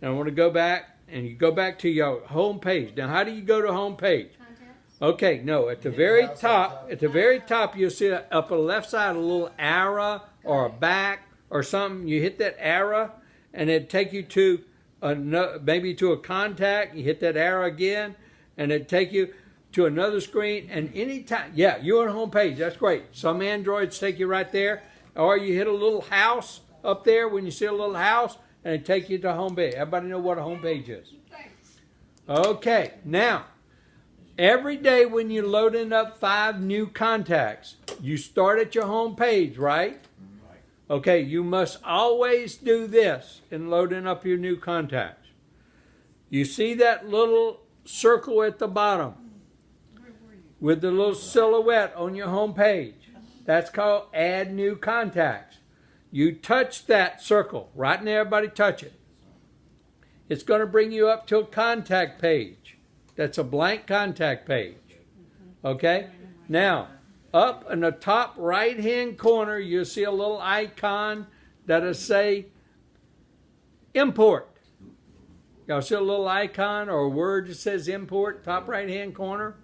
And I want to go back, and you go back to your home page. Now, how do you go to home page? Contacts? Okay, no, at the very top, you'll see up on the left side a little arrow or a back or something. You hit that arrow, and it'd take you to maybe to a contact. You hit that arrow again, and it'd take you to another screen. And anytime, yeah, you're on home page. That's great. Some Androids take you right there, or you hit a little house up there when you see a little house, and it take you to home page. Everybody know what a home page is? Okay, now. Every day when you're loading up 5 new contacts, you start at your home page, right? Okay, you must always do this in loading up your new contacts. You see that little circle at the bottom with the little silhouette on your home page? That's called Add New Contacts. You touch that circle. Right now, everybody touch it. It's going to bring you up to a contact page. That's a blank contact page. Okay? Now, up in the top right-hand corner, you'll see a little icon that'll say import. Y'all see a little icon or a word that says import, top right-hand corner?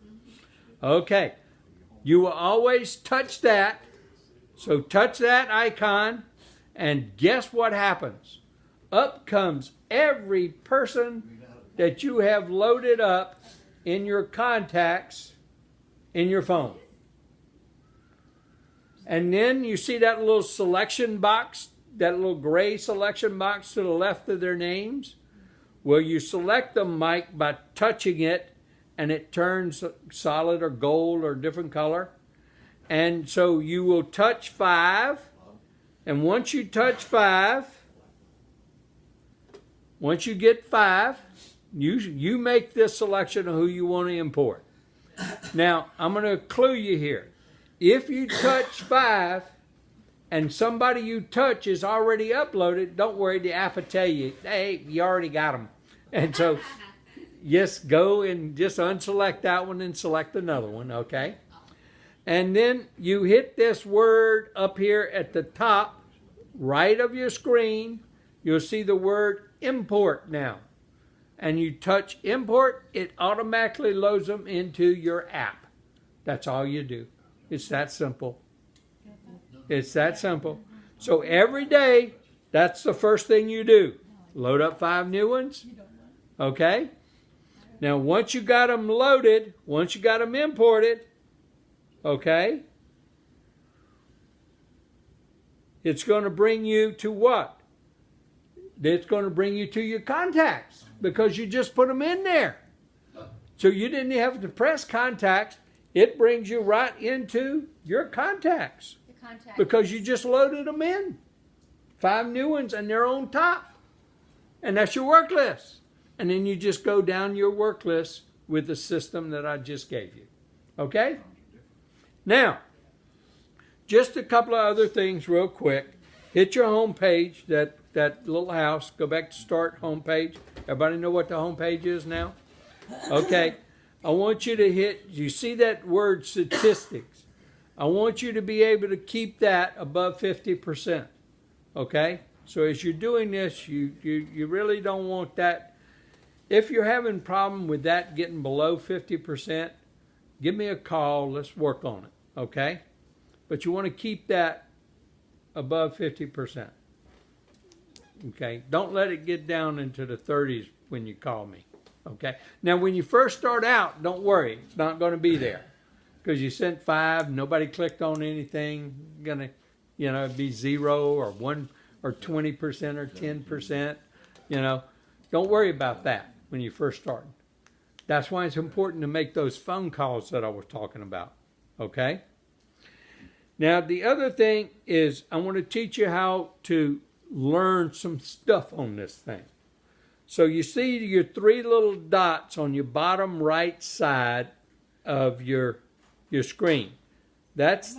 Okay. You will always touch that. So touch that icon, and guess what happens? Up comes every person that you have loaded up in your contacts in your phone. And then you see that little selection box, that little gray selection box to the left of their names? Well, you select them, Mike, by touching it, and it turns solid or gold or different color. And so you will touch 5, and once you touch 5, once you get 5, you make this selection of who you want to import. Now, I'm going to clue you here. If you touch 5 and somebody you touch is already uploaded, don't worry, the app will tell you, hey, you already got them. And so just go and just unselect that one and select another one, okay? And then you hit this word up here at the top right of your screen. You'll see the word import now. And you touch import, it automatically loads them into your app. That's all you do. It's that simple. It's that simple. So every day, that's the first thing you do. Load up 5 new ones. Okay? Now, once you got them loaded, once you got them imported, okay, it's going to bring you to what? It's going to bring you to your contacts because you just put them in there. So you didn't have to press contacts. It brings you right into your contacts because you just loaded them in. 5 new ones and they're on top. And that's your work list. And then you just go down your work list with the system that I just gave you. Okay? Now, just a couple of other things real quick. Hit your home page, that little house. Go back to start home page. Everybody know what the home page is now? Okay. I want you to hit, you see that word statistics. I want you to be able to keep that above 50%. Okay? So as you're doing this, you really don't want that. If you're having a problem with that getting below 50%, give me a call. Let's work on it. Okay? But you want to keep that above 50%. Okay? Don't let it get down into the 30s when you call me. Okay? Now, when you first start out, don't worry. It's not going to be there. Because you sent 5, nobody clicked on anything. Going to, be 0 or 1 or 20% or 10%. Don't worry about that when you first start. That's why it's important to make those phone calls that I was talking about. Okay? Now, the other thing is I want to teach you how to learn some stuff on this thing. So you see your 3 little dots on your bottom right side of your screen. That's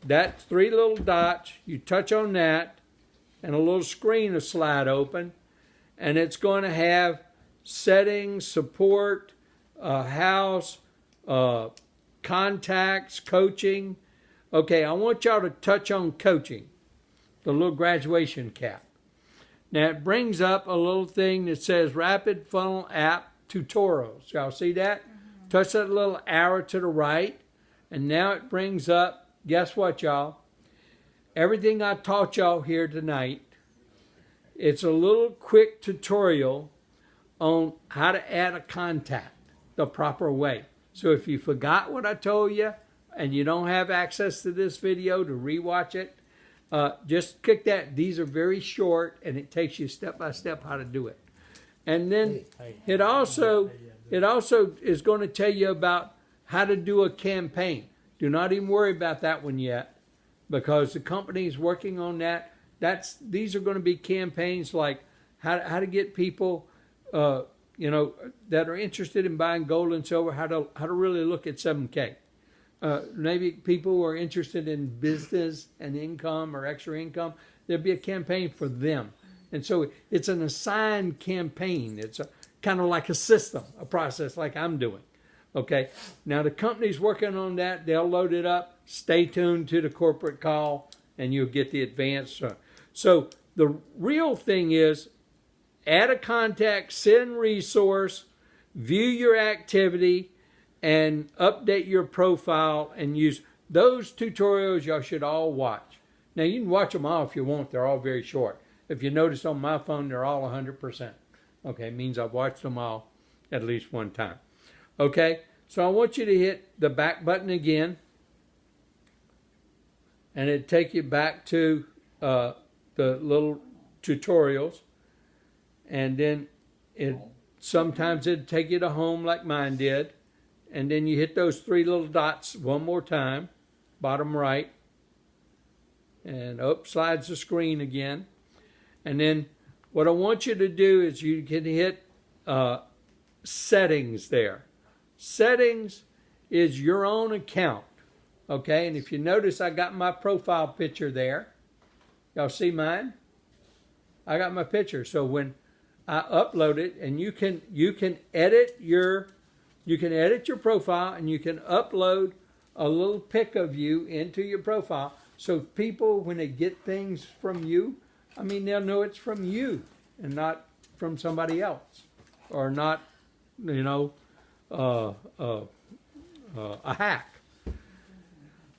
3 little dots. You touch on that, and a little screen will slide open, and it's going to have settings, support, house, contacts, coaching. Okay, I want y'all to touch on coaching, the little graduation cap. Now it brings up a little thing that says Rapid Funnel App Tutorials. Y'all see that? Mm-hmm. Touch that little arrow to the right, and now it brings up, guess what, y'all? Everything I taught y'all here tonight, it's a little quick tutorial on how to add a contact the proper way. So if you forgot what I told you and you don't have access to this video to rewatch it, just click that. These are very short, and it takes you step by step how to do it. And then it also is going to tell you about how to do a campaign. Do not even worry about that one yet, because the company is working on that. These are going to be campaigns like how to get people, that are interested in buying gold and silver. How to really look at 7K. Maybe people who are interested in business and income or extra income, there'll be a campaign for them. And so it's an assigned campaign. It's kind of like a system, a process like I'm doing. Okay. Now the company's working on that. They'll load it up. Stay tuned to the corporate call and you'll get the advance. So the real thing is add a contact, send resource, view your activity, and update your profile and use those tutorials. Y'all should all watch. Now you can watch them all if you want. They're all very short. If you notice on my phone, they're all 100%. Okay, it means I've watched them all at least one time. Okay, so I want you to hit the back button again, and it'll take you back to the little tutorials, and then sometimes it'll take you to home like mine did. And then you hit those 3 little dots one more time, bottom right. And up slides the screen again. And then what I want you to do is you can hit settings there. Settings is your own account. Okay, and if you notice, I got my profile picture there. Y'all see mine? I got my picture. So when I upload it, and you can edit your profile, and you can upload a little pic of you into your profile. So people, when they get things from you, they'll know it's from you and not from somebody else, or not, a hack.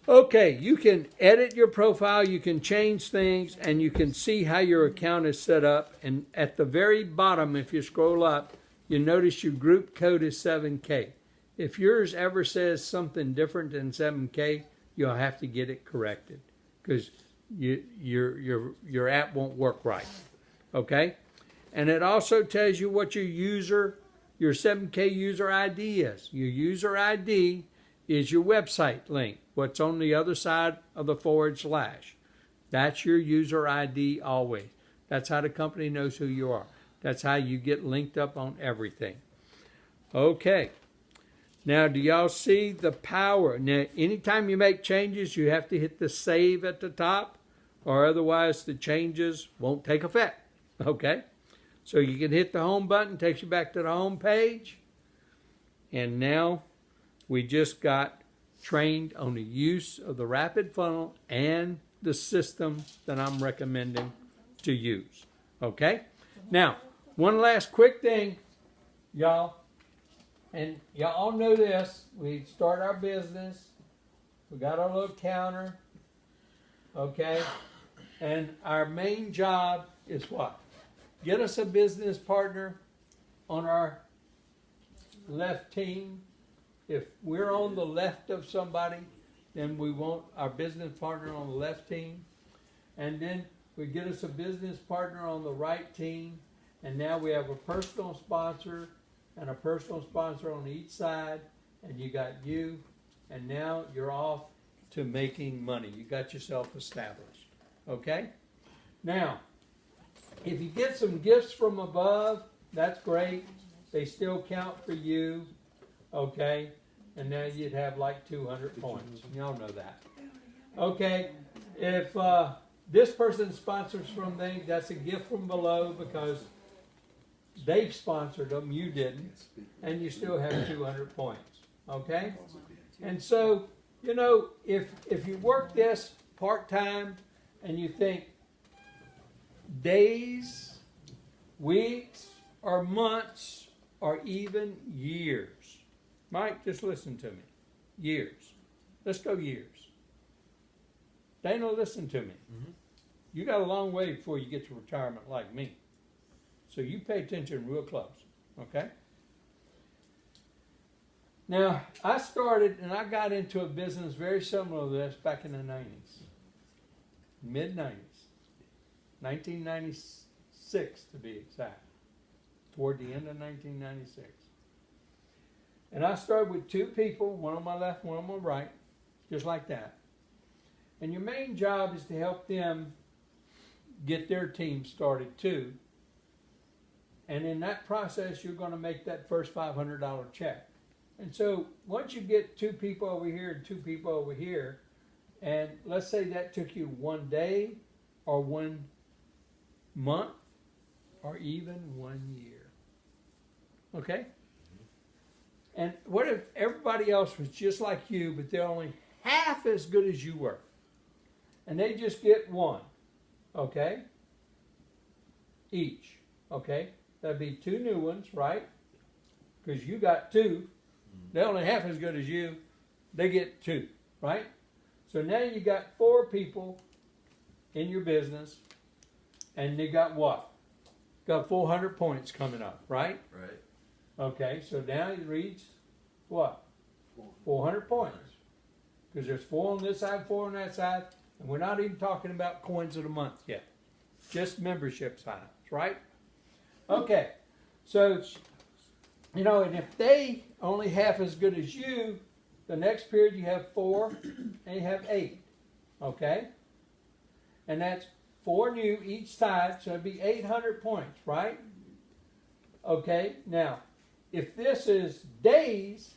Okay, you can edit your profile, you can change things, and you can see how your account is set up. And at the very bottom, if you scroll up, you notice your group code is 7K. If yours ever says something different than 7K, you'll have to get it corrected because your app won't work right. Okay? And it also tells you what your 7K user ID is. Your user ID is your website link, what's on the other side of the /. That's your user ID always. That's how the company knows who you are. That's how you get linked up on everything. Okay. Now, do y'all see the power? Now, anytime you make changes, you have to hit the save at the top, or otherwise the changes won't take effect. Okay? So you can hit the home button, takes you back to the home page. And now we just got trained on the use of the rapid funnel and the system that I'm recommending to use. Okay? Now, one last quick thing, y'all. And y'all all know this. We start our business. We got our little counter. Okay? And our main job is what? Get us a business partner on our left team. If we're on the left of somebody, then we want our business partner on the left team. And then we get us a business partner on the right team. And now we have a personal sponsor and a personal sponsor on each side. And you got you. And now you're off to making money. You got yourself established. Okay? Now, if you get some gifts from above, that's great. They still count for you. Okay? And now you'd have like 200 points. Y'all know that. Okay? If this person sponsors from them, that's a gift from below because they sponsored them, you didn't. And you still have 200 points. Okay? And so, you know, if you work this part-time and you think days, weeks, or months, or even years. Mike, just listen to me. Years. Let's go years. Dana, listen to me. Mm-hmm. You got a long way before you get to retirement like me. So you pay attention real close. Okay? Now, I started and I got into a business very similar to this back in the 90s. Mid-90s. 1996 to be exact. Toward the end of 1996. And I started with two people, one on my left, one on my right, just like that. And your main job is to help them get their team started too. And in that process, you're going to make that first $500 check. And so once you get two people over here and two people over here, and let's say that took you 1 day or 1 month or even 1 year. Okay? And what if everybody else was just like you, but they're only half as good as you were? And they just get 1, okay? Each, okay? That'd be 2 new ones, right? Because you got 2. They're only half as good as you. They get 2, right? So now you got 4 people in your business, and they got what? Got 400 points coming up, right? Right. Okay, so now it reads what? 400 points. Because there's 4 on this side, 4 on that side, and we're not even talking about coins of the month yet. Just membership sign-ups, right? Okay, so, you know, and if they only half as good as you, the next period you have 4 and you have 8, okay? And that's 4 new each side, so it'd be 800 points, right? Okay, now, if this is days,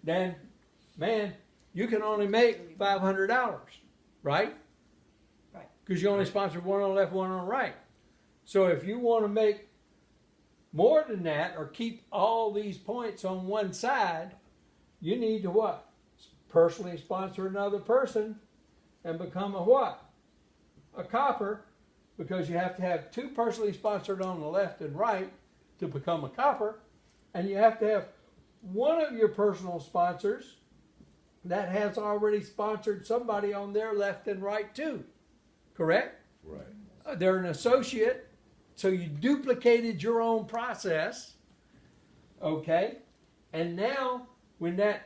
then, man, you can only make $500, right? Right. Because you only sponsored 1 on the left, 1 on the right. So if you want to make more than that, or keep all these points on one side, you need to what? Personally sponsor another person and become a what? A copper, because you have to have 2 personally sponsored on the left and right to become a copper, and you have to have one of your personal sponsors that has already sponsored somebody on their left and right too. Correct? Right. They're an associate, so you duplicated your own process, Okay? And now, when that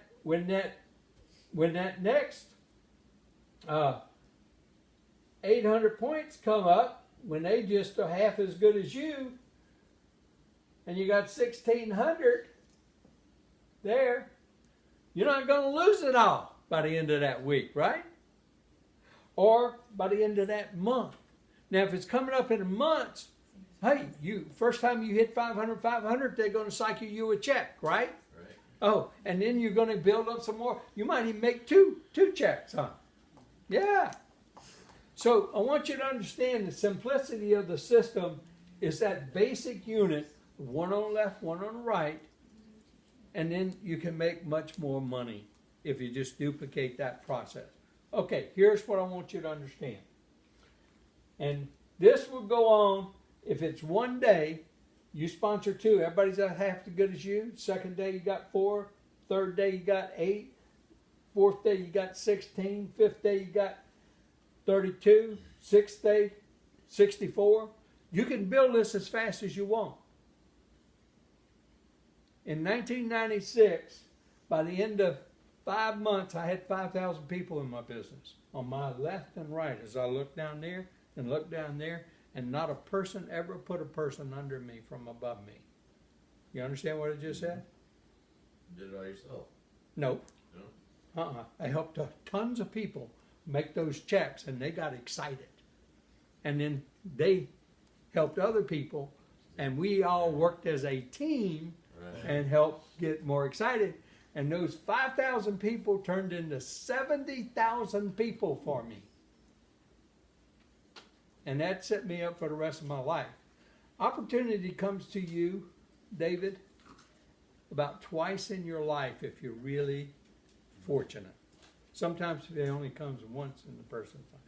next 800 points come up, when they just are half as good as you, and you got 1,600 there, you're not going to lose it all by the end of that week, right? Or by the end of that month. Now, if it's coming up in months, hey, first time you hit 500, they're going to cycle you a check, right? Right. Oh, and then you're going to build up some more. You might even make two checks, huh? Yeah. So I want you to understand the simplicity of the system is that basic unit, one on the left, one on the right, and then you can make much more money if you just duplicate that process. Okay, here's what I want you to understand. And this will go on, if it's one day, you sponsor 2. Everybody's half as good as you. Second day you got 4. Third day you got 8. Fourth day you got 16. Fifth day you got 32. Sixth day, 64. You can build this as fast as you want. In 1996, by the end of 5 months, I had 5,000 people in my business. On my left and right, as I look down there and look down there, and not a person ever put a person under me from above me. You understand what I just said? You did it all yourself. Nope. No? I helped tons of people make those checks, and they got excited. And then they helped other people, and we all worked as a team and helped get more excited. And those 5,000 people turned into 70,000 people for me. And that set me up for the rest of my life. Opportunity comes to you, David, about twice in your life if you're really fortunate. Sometimes it only comes once in the person's life.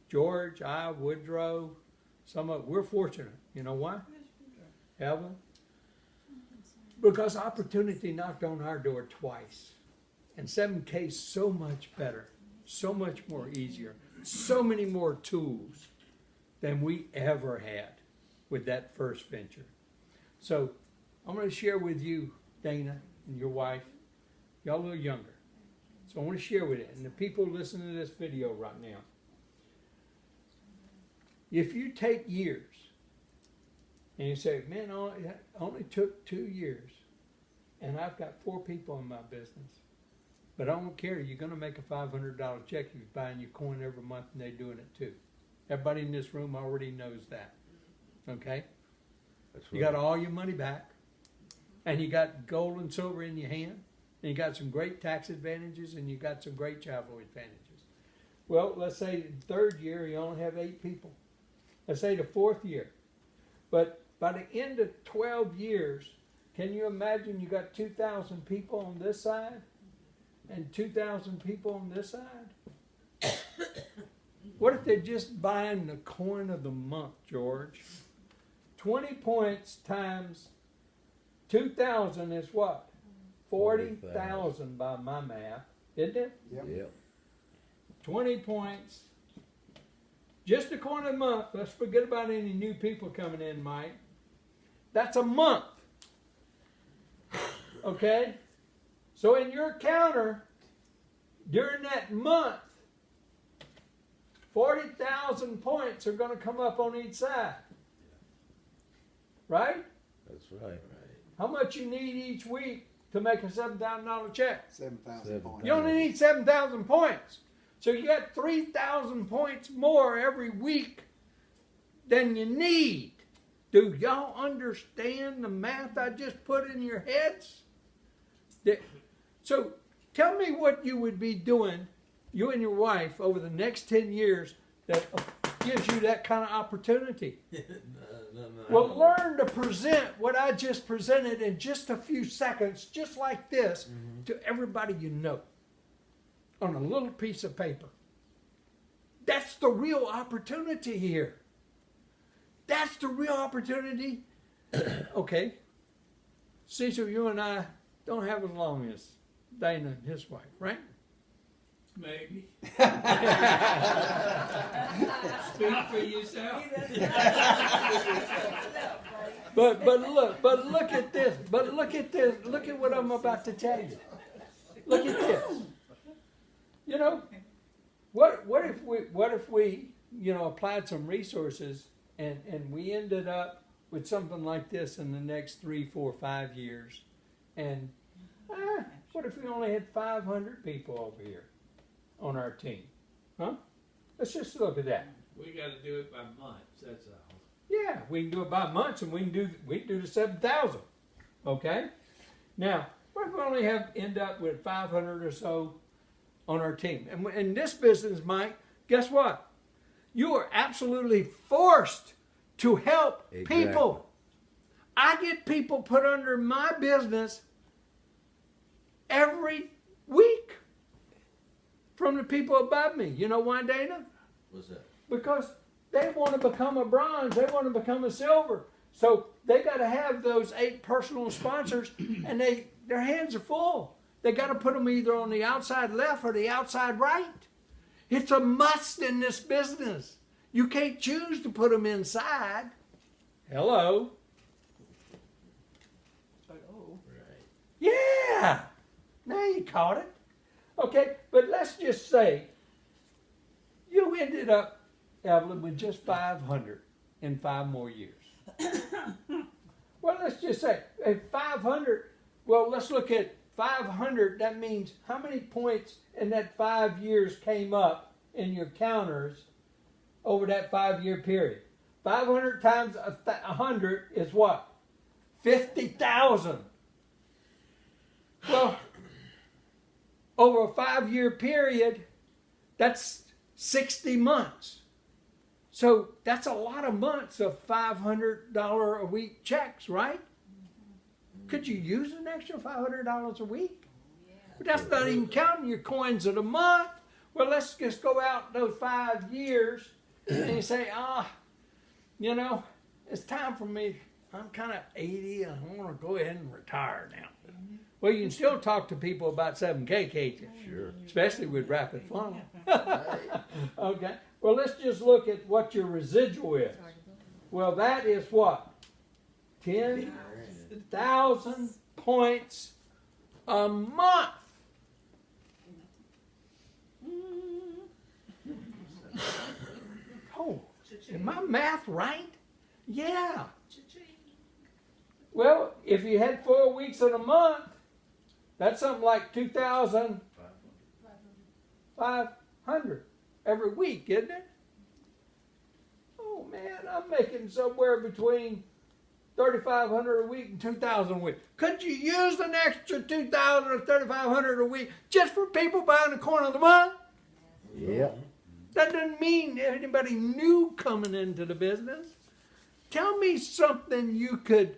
George, I, Woodrow, we're fortunate. You know why? Evelyn? Because opportunity knocked on our door twice. And 7K is so much better, so much more easier, so many more tools than we ever had with that first venture. So I'm going to share with you, Dana, and your wife. Y'all a little younger. So I want to share with you, and the people listening to this video right now. If you take years, and you say, man, it only took 2 years, and I've got 4 people in my business, but I don't care, you're going to make a $500 check if you're buying your coin every month, and they're doing it too. Everybody in this room already knows that. Okay? That's You got all your money back, and you got gold and silver in your hand, and you got some great tax advantages, and you got some great travel advantages. Well, let's say the 3rd year you only have 8 people. Let's say the 4th year. But by the end of 12 years, can you imagine you got 2,000 people on this side and 2,000 people on this side? What if they're just buying the coin of the month, George? 20 points times 2,000 is what? 40,000 by my math, isn't it? Yep. 20 points. Just the coin of the month. Let's forget about any new people coming in, Mike. That's a month. Okay? So in your counter, during that month, 40,000 points are going to come up on each side. Right? That's right. How much you need each week to make a $7,000 check? 7,000 points. You only need 7,000 points. So you got 3,000 points more every week than you need. Do y'all understand the math I just put in your heads? So tell me what you would be doing, you and your wife, over the next 10 years that gives you that kind of opportunity. No. Well, learn to present what I just presented in just a few seconds, just like this, to everybody you know on a little piece of paper. That's the real opportunity here. That's the real opportunity. Okay. Cecil, you and I don't have as long as Dana and his wife, right? Maybe. Speak for yourself. But look at this. But look at this. Look at what I'm about to tell you. Look at this. You know, what if we applied some resources and we ended up with something like this in the next 3, 4, 5 years, and what if we only had 500 people over here on our team? Huh? Let's just look at that. We gotta do it by months, that's all. Yeah, we can do it by months, and we can do the 7,000. Okay. Now, what if we only end up with 500 or so on our team? And in this business, Mike, guess what? You are absolutely forced to help people. I get people put under my business every week from the people above me. You know why, Dana? What's that? Because they want to become a bronze, they want to become a silver. So they got to have those 8 personal sponsors, and their hands are full. They got to put them either on the outside left or the outside right. It's a must in this business. You can't choose to put them inside. Hello. Oh. Right. Yeah. Now you caught it. Okay, but let's just say you ended up, Evelyn, with just 500 in 5 more years. Well, let's just say at 500, well, let's look at 500. That means how many points in that 5 years came up in your counters over that 5-year period? 500 times 100 is what? 50,000. Well, over a 5-year period, that's 60 months. So that's a lot of months of $500 a week checks, right? Could you use an extra $500 a week? But that's not even counting your coins of the month. Well, let's just go out those 5 years and you say, it's time for me. I'm kind of 80 and I want to go ahead and retire now. Well, you can still talk to people about 7K, can't you? Sure. Especially with Rapid Funnel. Okay. Well, let's just look at what your residual is. Well, that is what? 10,000 points a month. Oh, is my math right? Yeah. Well, if you had 4 weeks in a month, that's something like 2,500 every week, isn't it? Oh man, I'm making somewhere between 3,500 a week and 2,000 a week. Could you use an extra 2,000 or 3,500 a week just for people buying the corner of the month? Yeah. That doesn't mean anybody new coming into the business. Tell me something you could.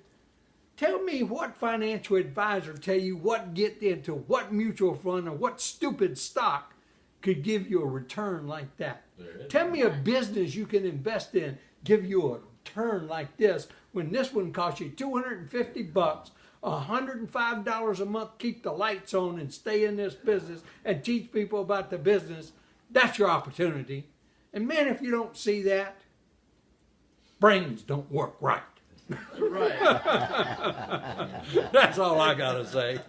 Tell me what financial advisor tell you what get into what mutual fund or what stupid stock could give you a return like that. Tell me a business you can invest in, give you a return like this when this one costs you $250, $105 a month, keep the lights on and stay in this business and teach people about the business. That's your opportunity. And man, if you don't see that, brains don't work right. Right. That's all I gotta say.